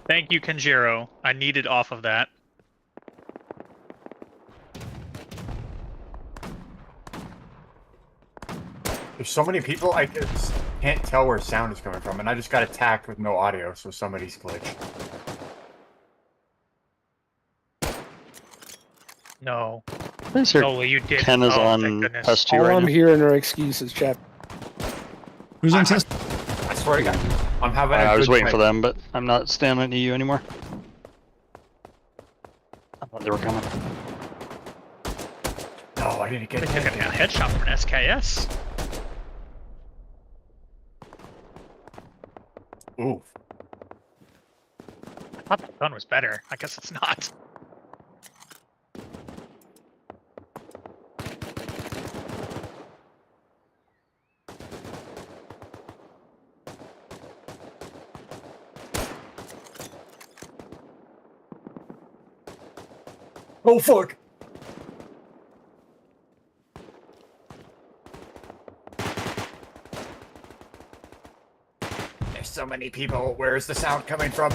Thank you, Kenjiro. I needed off of that. There's so many people, I just can't tell where sound is coming from, and I just got attacked with no audio, so somebody's glitched. I No. think sir Oh, you did. Ken is Oh, on thank goodness. test 2 All right I'm now. hearing are excuses, chap. Who's on test? I swear to God, I'm having. I was good waiting time. for them, but I'm not standing at you anymore. I thought they were coming. No, I didn't get They it. took a headshot from an SKS. Ooh. I thought the gun was better. I guess it's not. Oh fuck! There's so many people. Where is the sound coming from?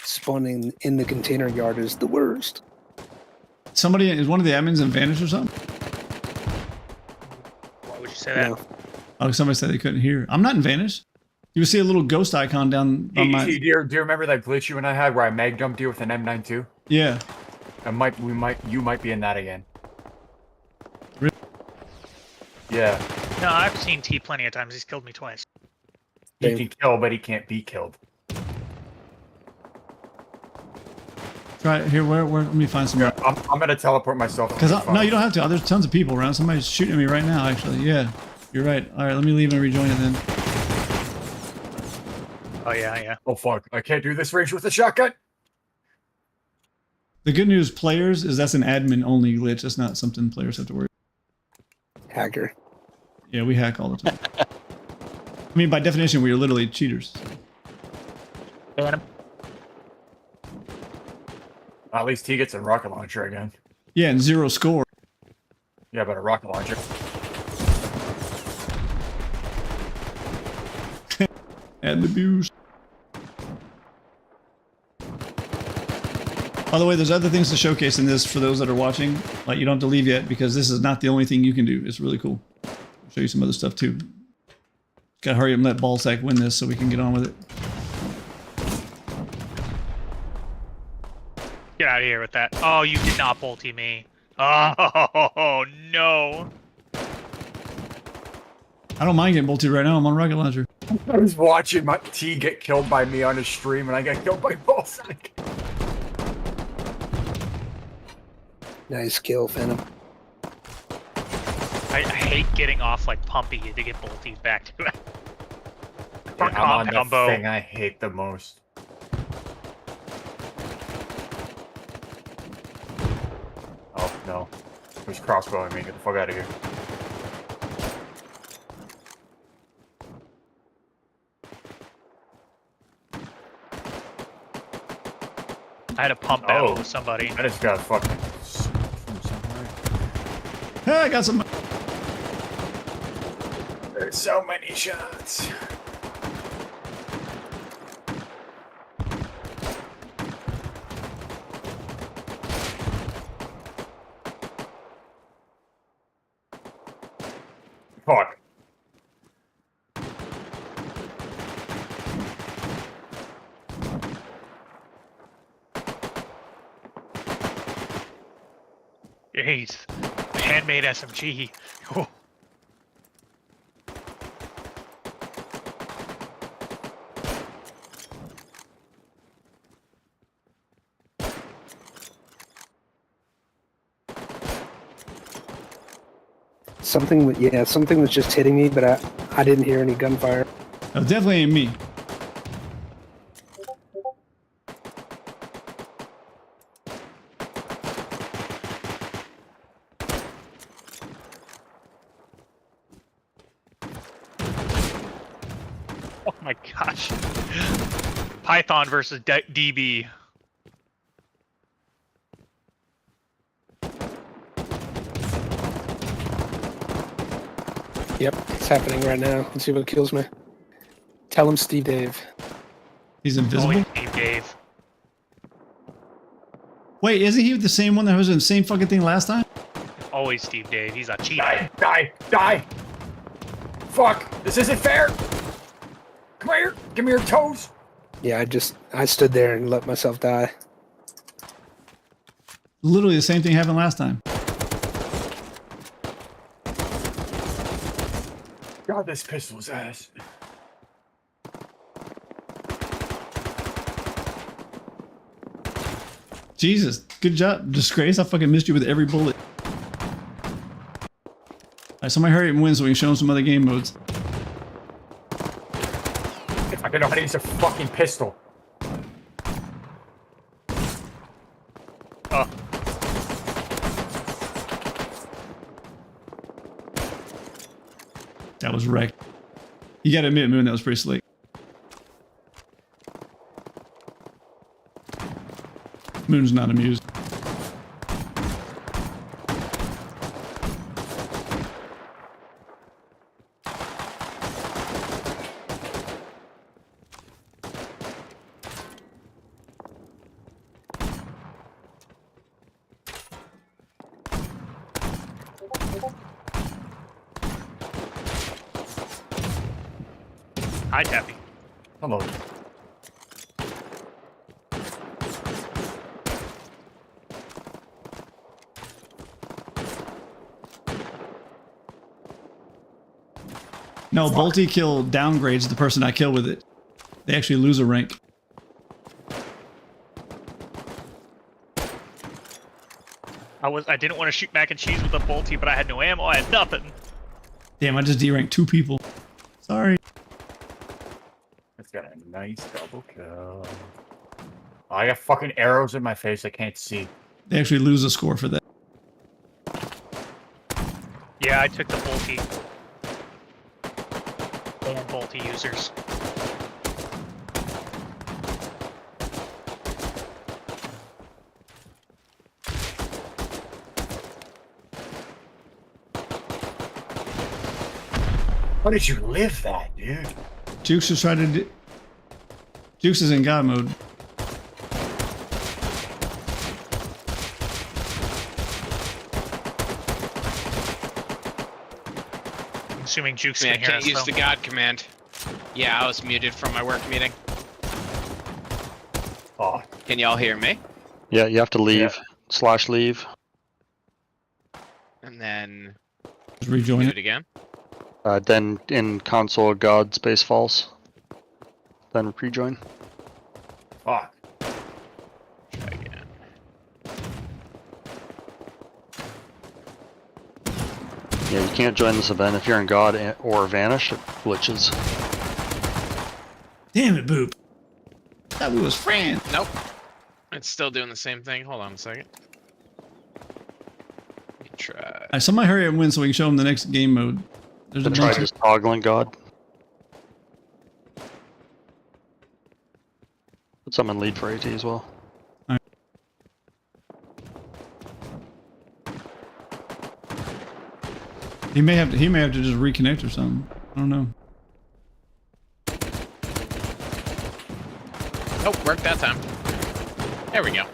Spawning in the container yard is the worst. Somebody is one of the admins in Vanish or something. Why would you say that? No. Oh, somebody said they couldn't hear. I'm not in Vanish. You see a little ghost icon down on my. Do you remember that glitch you and I had where I mag dumped you with an M92? Yeah. You might be in that again. Really? Yeah. No, I've seen T plenty of times. He's killed me twice. He can kill, but he can't be killed. Try here. Where? Let me find some. Yeah, I'm gonna teleport myself. Because no, you don't have to. There's tons of people around. Somebody's shooting at me right now. Actually, yeah, you're right. All right, let me leave and rejoin it then. Oh yeah. Oh fuck! I can't do this range with a shotgun. The good news, players, is that's an admin only glitch. That's not something players have to worry. Hacker. Yeah, we hack all the time. I mean, by definition, we are literally cheaters. Ban him. At least he gets a rocket launcher again. Yeah, and 0 score. Yeah, but a rocket launcher. Add the views. By the way, there's other things to showcase in this for those that are watching. Like, you don't have to leave yet because this is not the only thing you can do. It's really cool. I'll show you some other stuff too. Gotta hurry up and let Ballsack win this so we can get on with it. Get out of here with that. Oh, you did not bolty me. Oh no. I don't mind getting bolted right now. I'm on rocket launcher. I was watching my T get killed by me on his stream, and I got killed by Ballsack. Nice kill, Phantom. I hate getting off like Pumpy to get bolted back to it. Yeah, I'm on the combo. thing I hate the most. Oh no. Who's crossbowing me? Get the fuck out of here. I had to pump out with somebody. I just got fucking. Hey, I got some. There's so many shots. Fuck. Jeez. Handmade SMG. Oh. Something was just hitting me, but I didn't hear any gunfire. Oh, definitely ain't me. Oh my gosh. Python versus DB. Yep, it's happening right now. Let's see what kills me. Tell him Steve Dave. He's invisible. Always Steve Dave. Wait, isn't he the same one that was in the same fucking thing last time? Always Steve Dave. He's a cheater. Die! Die! Die! Fuck! This isn't fair! Come here! Give me your toes! Yeah, I stood there and let myself die. Literally the same thing happened last time. God, this pistol's ass. Jesus, good job, Disgrace. I fucking missed you with every bullet. Alright, somebody hurry up and win so we can show them some other game modes. If I can know how to use a fucking pistol. Oh. That was wrecked. You gotta admit, Moon, that was pretty slick. Moon's not amused. Hi, Taffy. Hello. No, Bolty kill downgrades the person I kill with it. They actually lose a rank. I didn't want to shoot mac and cheese with a bolty, but I had no ammo. I had nothing. Damn, I just D-ranked 2 people. Sorry. It's got a nice double kill. Oh, I got fucking arrows in my face. I can't see. They actually lose a score for that. Yeah, I took the bolty. And bolty users. How did you live that, dude? Jukes is trying to do... Jukes is in God mode. I'm assuming Jukes Man, I can hear can't us, use though. the God command. Yeah, I was muted from my work meeting. Oh, Can y'all hear me? Yeah, you have to leave. Slash leave. And then Just rejoin do it. it again. Then in console, God space false. Then rejoin. fuck. Try again. Yeah, you can't join this event if you're in God or Vanish. It glitches. Damn it, Boop. Thought we was friends. Nope. It's still doing the same thing. Hold on a second. Let me try. Alright, somebody hurry up and win so we can show them the next game mode. There's a Try bunch of... just toggling God. Put some in lead for AT as well. He may have to just reconnect or something. I don't know. Oh, worked that time. There we go.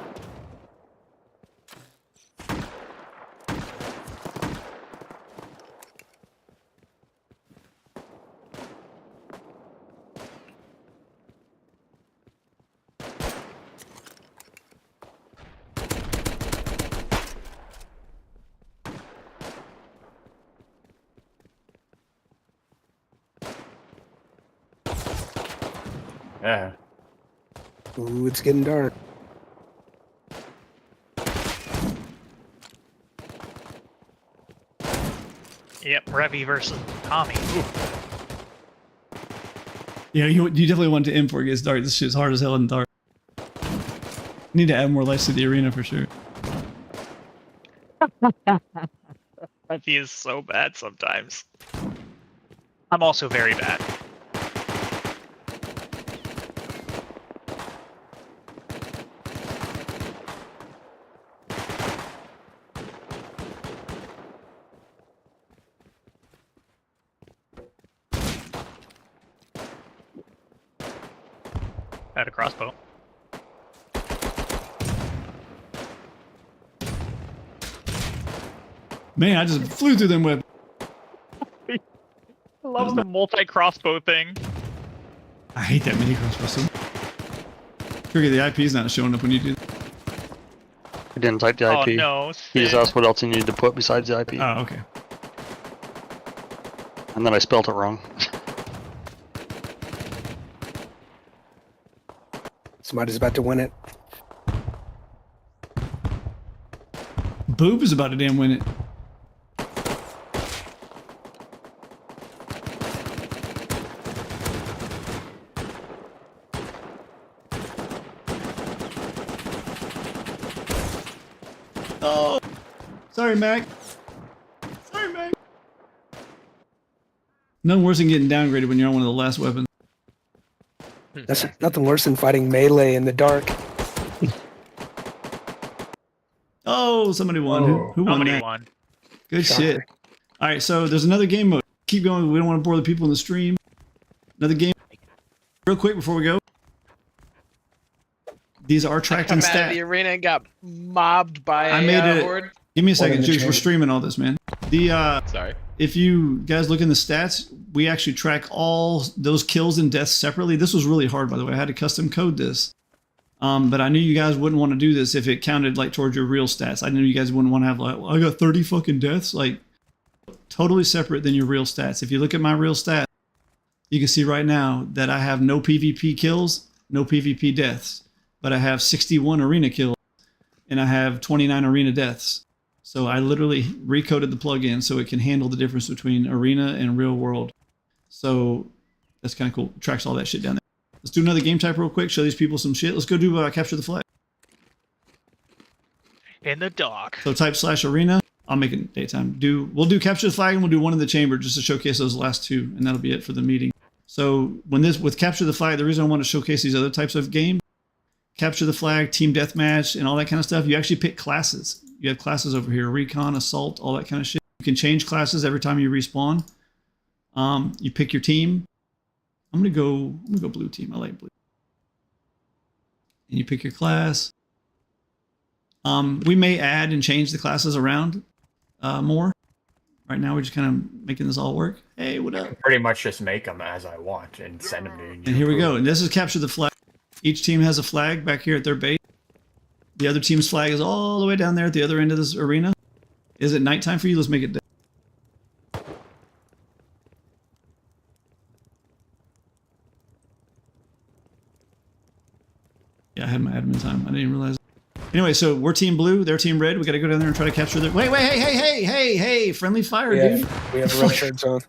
Yeah. Ooh, it's getting dark. Yep, Revy versus Tommy. Ooh. Yeah, you definitely want to aim before it gets dark. This shit's hard as hell in the dark. Need to add more lights to the arena for sure. Revy is so bad sometimes. I'm also very bad. I had a crossbow. Man, I just flew through them web. I love the multi-crossbow thing. I hate that mini crossbow. Trigger, the IP is not showing up when you do. He didn't type the Oh IP. no, He just Sid. asked what else he needed to put besides the IP. Oh, okay. And then I spelt it wrong. Somebody's about to win it. Boob is about to damn win it. Oh, sorry, Mac. Sorry, Mac. Nothing worse than getting downgraded when you're on one of the last weapons. That's nothing worse than fighting melee in the dark. Oh, somebody won. Who won Somebody that? won. Good Shocker. shit. All right, so there's another game mode. Keep going. We don't want to bore the people in the stream. Another game. Real quick before we go. These are tracked Come and out of the stat. arena and got mobbed by I made it. horde. Give me a second, in the Jukes. We're chamber. streaming all this, man. The Sorry. if you guys look in the stats, we actually track all those kills and deaths separately. This was really hard, by the way. I had to custom code this. But I knew you guys wouldn't want to do this if it counted like towards your real stats. I knew you guys wouldn't want to have like, well, I got 30 fucking deaths. Like, totally separate than your real stats. If you look at my real stats, you can see right now that I have no PvP kills, no PvP deaths, but I have 61 arena kills and I have 29 arena deaths. So I literally recoded the plugin so it can handle the difference between arena and real world. So that's kind of cool. It tracks all that shit down there. Let's do another game type real quick. Show these people some shit. Let's go do capture the flag. In the dark. So type /arena. I'll make it daytime. We'll do capture the flag and we'll do one in the chamber just to showcase those last two, and that'll be it for the meeting. So with capture the flag, the reason I want to showcase these other types of games, capture the flag, team deathmatch, and all that kind of stuff, you actually pick classes. You have classes over here, recon, assault, all that kind of shit. You can change classes every time you respawn. You pick your team. I'm gonna go blue team. I like blue. And you pick your class. We may add and change the classes around more. Right now we're just kind of making this all work. Hey, what up? Pretty much just make them as I want and send them to you. And here we go. And this is capture the flag. Each team has a flag back here at their base. The other team's flag is all the way down there at the other end of this arena. Is it nighttime for you? Let's make it day. Yeah, I had my admin time. I didn't even realize. Anyway, so we're team blue, they're team red. We got to go down there and try to capture their. Wait, hey, friendly fire, dude. We have red shirts on.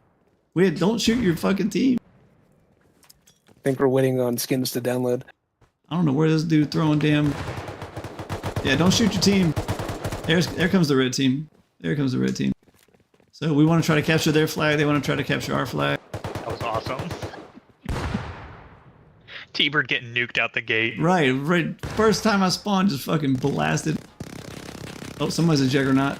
Don't shoot your fucking team. I think we're waiting on skins to download. I don't know where this dude throwing damn. Yeah, don't shoot your team. There comes the red team. There comes the red team. So we want to try to capture their flag. They want to try to capture our flag. That was awesome. T-Bird getting nuked out the gate. Right. First time I spawned, just fucking blasted. Oh, somebody's a juggernaut.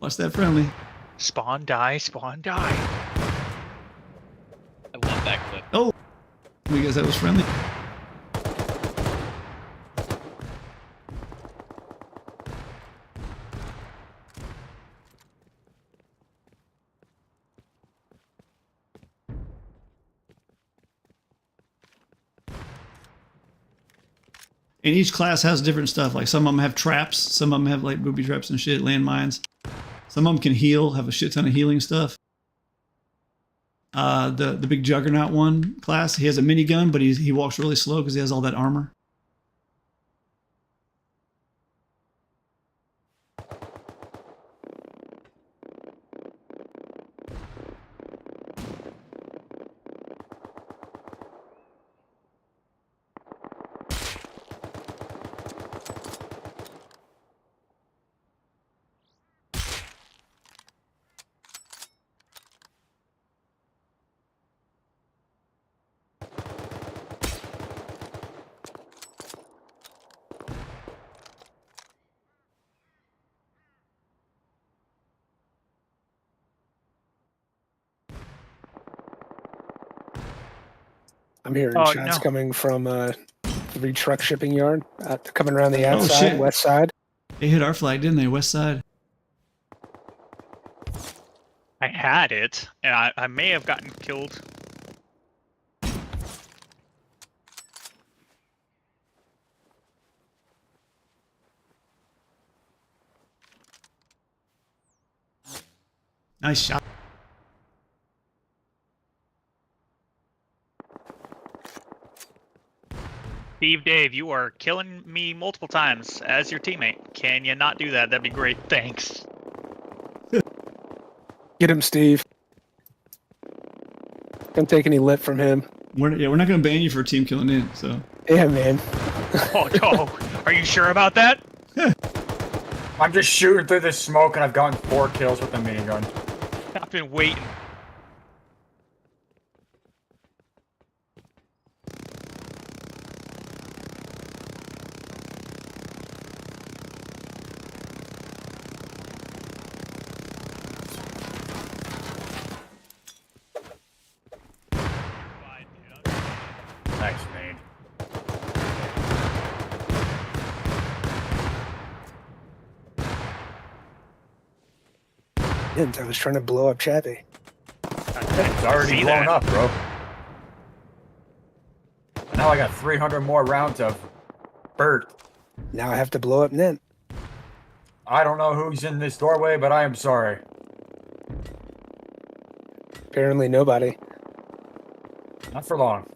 Watch that friendly. Spawn die, spawn die. I love that clip. Oh, we guess that was friendly. And each class has different stuff. Like some of them have traps, some of them have like booby traps and shit, landmines. Some of them can heal, have a shit ton of healing stuff. The big Juggernaut one class, he has a minigun, but he walks really slow because he has all that armor. I'm hearing Oh, shots no. coming from the truck shipping yard, coming around the outside, shit. west side. They hit our flag, didn't they? West side. I had it, and I may have gotten killed. Nice shot. Steve Dave, you are killing me multiple times as your teammate. Can you not do that? That'd be great. Thanks. Get him, Steve. Don't take any lip from him. We're not going to ban you for team killing in, so. Yeah, man. Oh, no. Are you sure about that? I'm just shooting through the smoke and I've gotten 4 kills with the minigun. I'm been waiting. Nice, man. I was trying to blow up Chappie. It's already See blown that? up, bro. Now I got 300 more rounds of Bert. Now I have to blow up Nent. I don't know who's in this doorway, but I am sorry. Apparently nobody. Not for long.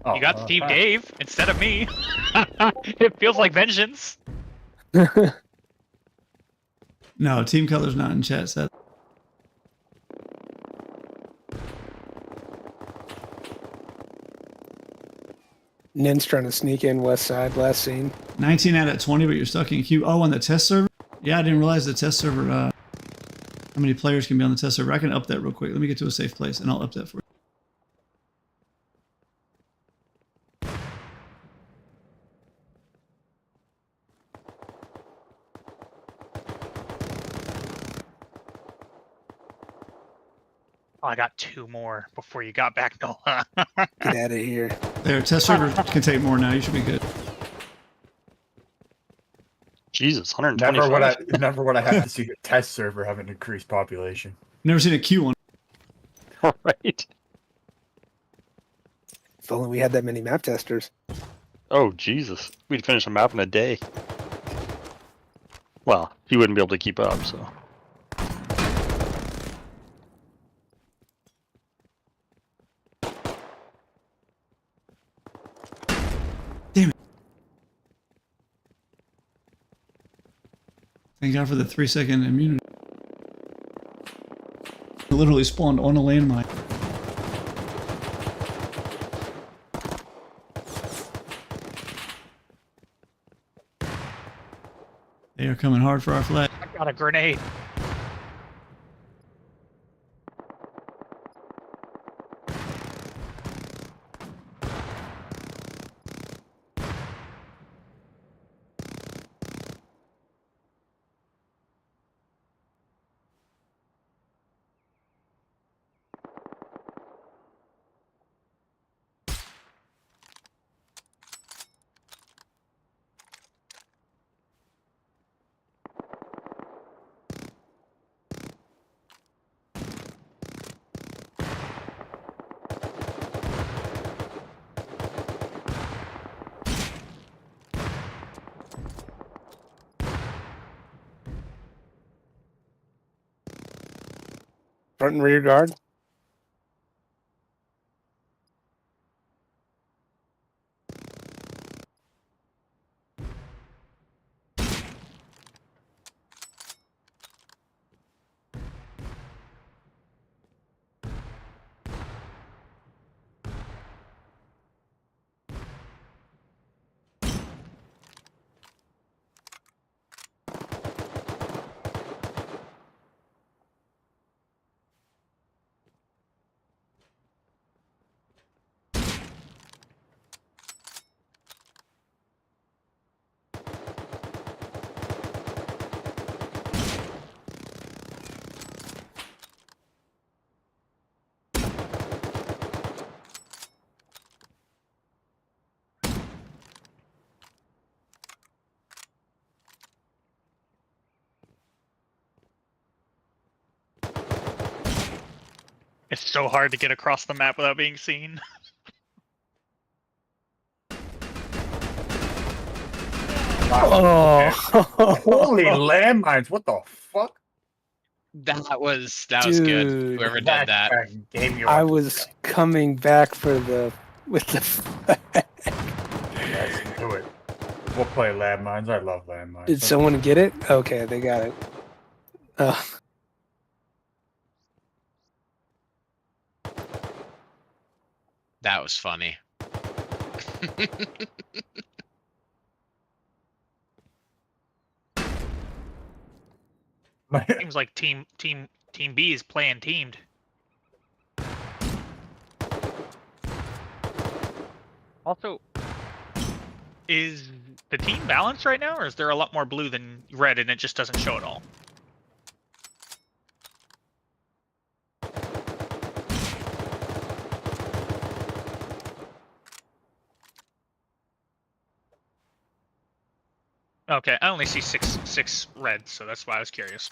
Oh, You got Steve Dave instead of me. It feels like vengeance. No, team color's not in chat, Seth. Nent's trying to sneak in west side, last scene. 19 out of 20, but you're stuck in queue. Oh, on the test server? Yeah, I didn't realize the test server, how many players can be on the test server. I can up that real quick. Let me get to a safe place, and I'll up that for you. Oh, I got 2 more before you got back, Noah. Get out of here. There, test server can take more now. You should be good. Jesus, 125. Never would I have to see the test server have an increased population. Never seen a queue one. Right. If only we had that many map testers. Oh, Jesus. We'd finish a map in a day. Well, he wouldn't be able to keep up, so. Thank God for the 3-second immunity. It literally spawned on a landmine. They are coming hard for our flag. I got a grenade. Front and rear guard. It's so hard to get across the map without being seen. Oh, Holy landmines! What the fuck? That was good. Dude, Whoever did that. fucking gave me I a- was coming back for the with the. Yes, do it. We'll play landmines. I love landmines. Did someone get it? Okay, they got it. That was funny. Seems like team B is playing teamed. Also, is the team balanced right now, or is there a lot more blue than red and it just doesn't show at all? Okay, I only see six red, so that's why I was curious.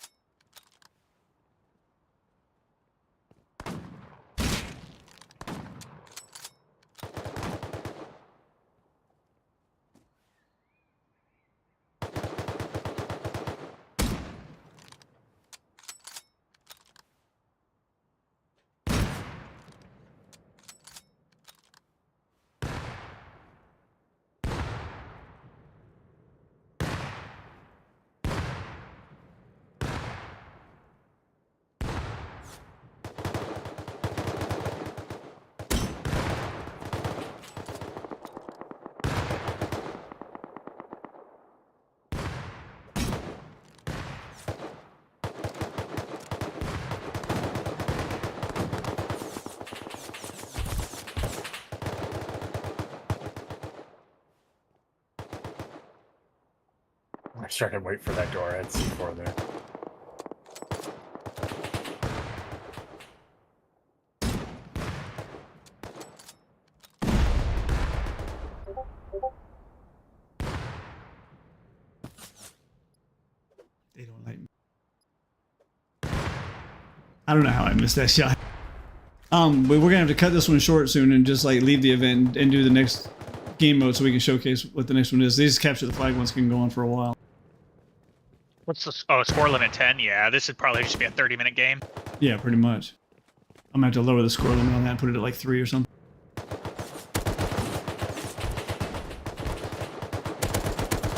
I was trying to wait for that door. I had C4 there. They don't like me. I don't know how I missed that shot. But we're gonna have to cut this one short soon and just like leave the event and do the next game mode so we can showcase what the next one is. These capture the flag ones can go on for a while. What's the score limit 10? Yeah, this would probably just be a 30-minute game. Yeah, pretty much. I'm gonna have to lower the score limit on that and put it at like 3 or something.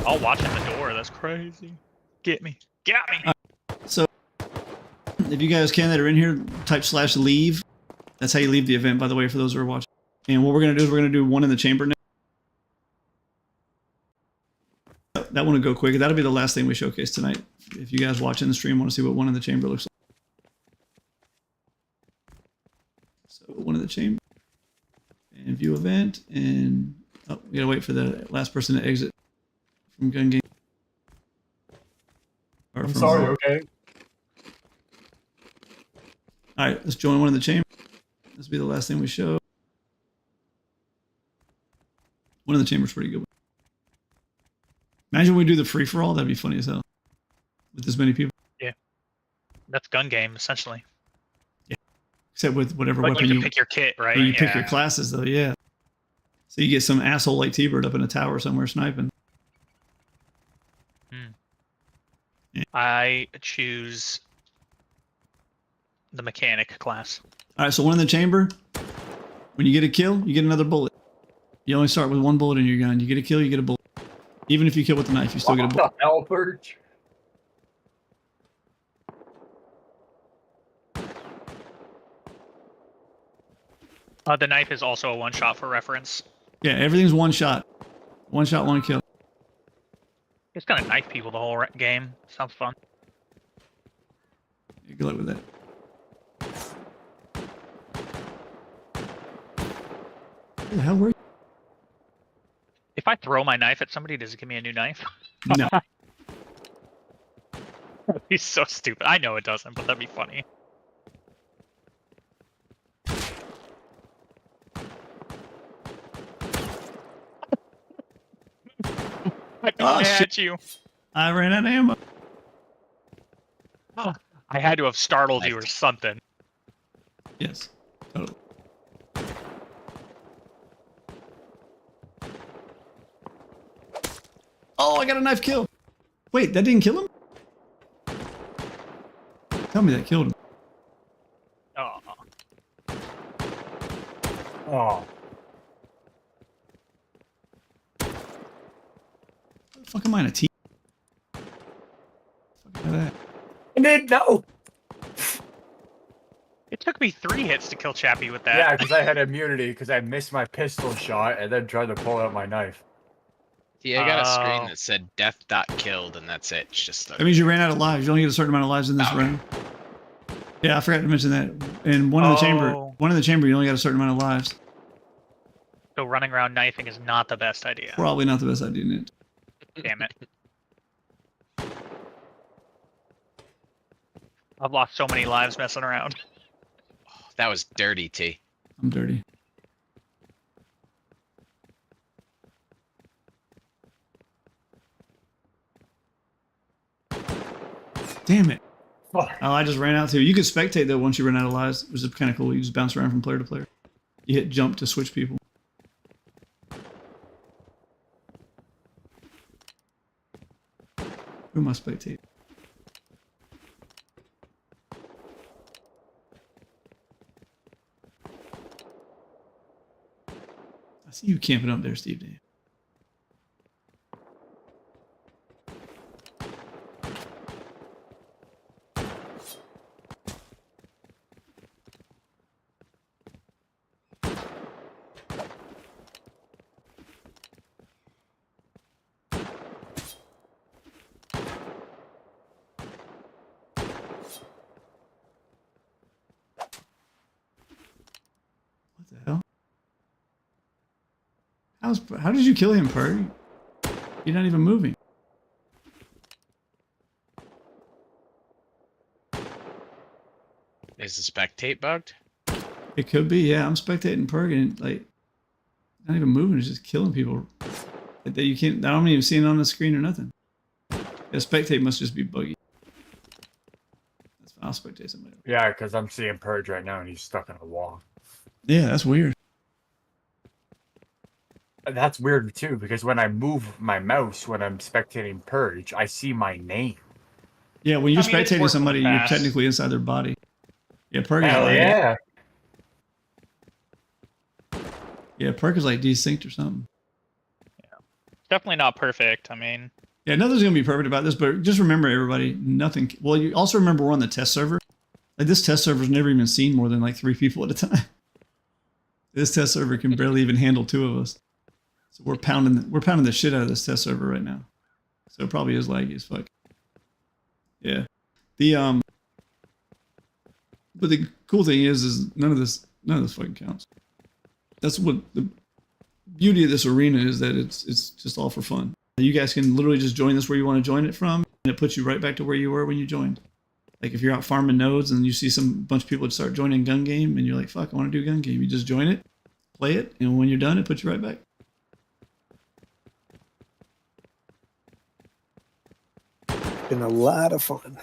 All watching the door. That's crazy. Get me. Get me. So, if you guys can that are in here, type /leave. That's how you leave the event, by the way, for those who are watching. And what we're gonna do is we're gonna do one in the chamber now. That one will go quick. That'll be the last thing we showcase tonight. If you guys watching the stream want to see what one in the chamber looks like. So one in the chamber. And view event. And oh, we gotta wait for the last person to exit from gun game. Or I'm from- sorry, okay? Alright, let's join one in the chamber. This will be the last thing we show. One in the chamber's pretty good. Imagine we do the free-for-all. That'd be funny as hell. With this many people. Yeah. That's gun game, essentially. Yeah. Except with whatever But weapon you can pick your kit, right? you pick your classes, though, yeah. So you get some asshole like T-Bird up in a tower somewhere sniping. I choose the mechanic class. Alright, so one in the chamber. When you get a kill, you get another bullet. You only start with one bullet in your gun. You get a kill, you get a bullet. Even if you kill with the knife, you still get a bullet. What the hell, Birch? The knife is also a one-shot for reference. Yeah, everything's one shot. One shot, one kill. Just gonna knife people the whole game. Sounds fun. Yeah, good luck with that. Where the hell were you? If I throw my knife at somebody, does it give me a new knife? No. That'd be so stupid. I know it doesn't, but that'd be funny. I at you. I ran out of ammo. Oh, I had to have startled you or something. Yes. Totally. Oh, I got a knife kill. Wait, that didn't kill him? Tell me that killed him. Oh. Oh. What the fuck am I in a T? Fuck is that? I didn't know. It took me 3 hits to kill Chappie with that. Yeah, because I had immunity because I missed my pistol shot and then tried to pull out my knife. Yeah, I got a Oh. screen that said death.killed, and that's it. It's just That means you ran out of lives. You only get a certain amount of lives in this Okay. round. Yeah, I forgot to mention that. And one in the chamber, you only got a certain amount of lives. So running around knifing is not the best idea. Probably not the best idea, Nick. Damn it. I've lost so many lives messing around. that was dirty, T. I'm dirty. Damn it. Fuck. Oh, I just ran out too. You could spectate though once you run out of lives, which is kind of cool. You just bounce around from player to player. You hit jump to switch people. Who am I spectate? I see you camping up there, Steve Dave. What the hell? How did you kill him, Purr? You're not even moving. Is the spectate bugged? It could be, yeah. I'm spectating Purr and like not even moving, it's just killing people. That you can't. I don't even see it on the screen or nothing. The spectate must just be buggy. That's fine. I'll spectate somebody else. Yeah, because I'm seeing Purge right now and he's stuck on a wall. Yeah, that's weird. And that's weird too, because when I move my mouse when I'm spectating Purge, I see my name. Yeah, when you're I mean, it's spectating working somebody, you're fast. technically inside their body. Yeah, Purr got Hell like, yeah. yeah, Purr is like desynced or something. Definitely not perfect. I mean, Yeah, nothing's gonna be perfect about this, but just remember, everybody, nothing. Well, you also remember we're on the test server. Like this test server's never even seen more than like 3 people at a time. This test server can barely even handle 2 of us. So we're pounding the shit out of this test server right now. So it probably is laggy as fuck. Yeah. But the cool thing is none of this fucking counts. That's what the beauty of this arena is, that it's just all for fun. You guys can literally just join this where you want to join it from, and it puts you right back to where you were when you joined. Like if you're out farming nodes and you see bunch of people that start joining gun game, and you're like, fuck, I want to do gun game. You just join it, play it, and when you're done, it puts you right back. Been a lot of fun.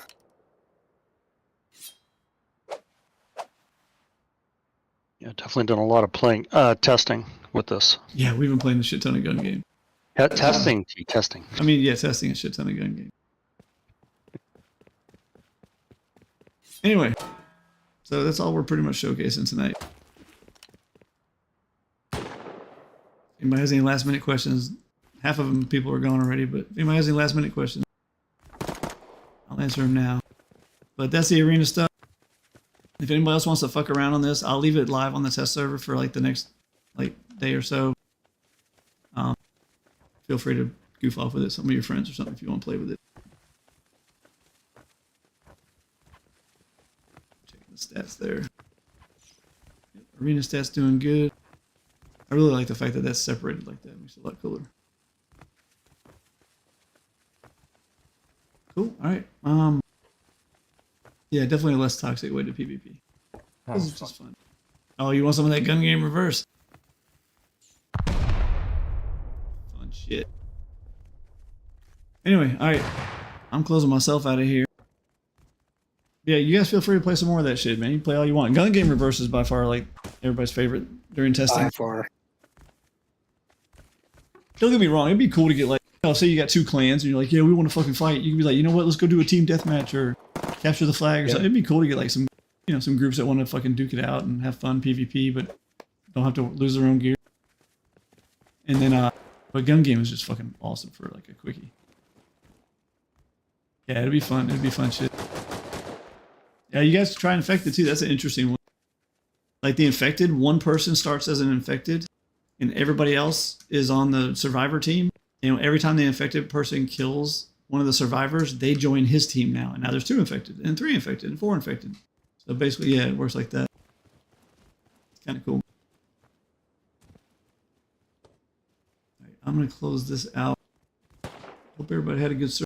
Yeah, definitely done a lot of testing with this. Yeah, we've been playing a shit ton of gun game. Testing. I mean, yeah, testing a shit ton of gun game. Anyway, so that's all we're pretty much showcasing tonight. Anybody has any last minute questions? Half of them people are gone already, but if anybody has any last minute questions, I'll answer them now. But that's the arena stuff. If anybody else wants to fuck around on this, I'll leave it live on the test server for like the next day or so. Feel free to goof off with it, some of your friends or something, if you want to play with it. Checking the stats there. Yep, arena stats doing good. I really like the fact that that's separated like that. It makes it a lot cooler. Cool. All right. Yeah, definitely a less toxic way to PvP. This is just fun. Oh, you want some of that gun game reverse? Fun shit. Anyway, all right. I'm closing myself out of here. Yeah, you guys feel free to play some more of that shit, man. You can play all you want. Gun game reverse is by far like everybody's favorite during testing. By far. Don't get me wrong. It'd be cool to get like, say you got 2 clans and you're like, yeah, we want to fucking fight. You can be like, you know what? Let's go do a team deathmatch or capture the flag or something. It'd be cool to get like some groups that want to fucking duke it out and have fun PvP, but don't have to lose their own gear. And then, but gun game is just fucking awesome for like a quickie. Yeah, it'd be fun. It'd be fun shit. Yeah, you guys try Infected too. That's an interesting one. Like the Infected, one person starts as an Infected and everybody else is on the Survivor team. You know, every time the infected person kills one of the survivors, they join his team now. And now there's 2 infected, and 3 infected, and 4 infected. So basically, yeah, it works like that. It's kind of cool. All right, I'm going to close this out. Hope everybody had a good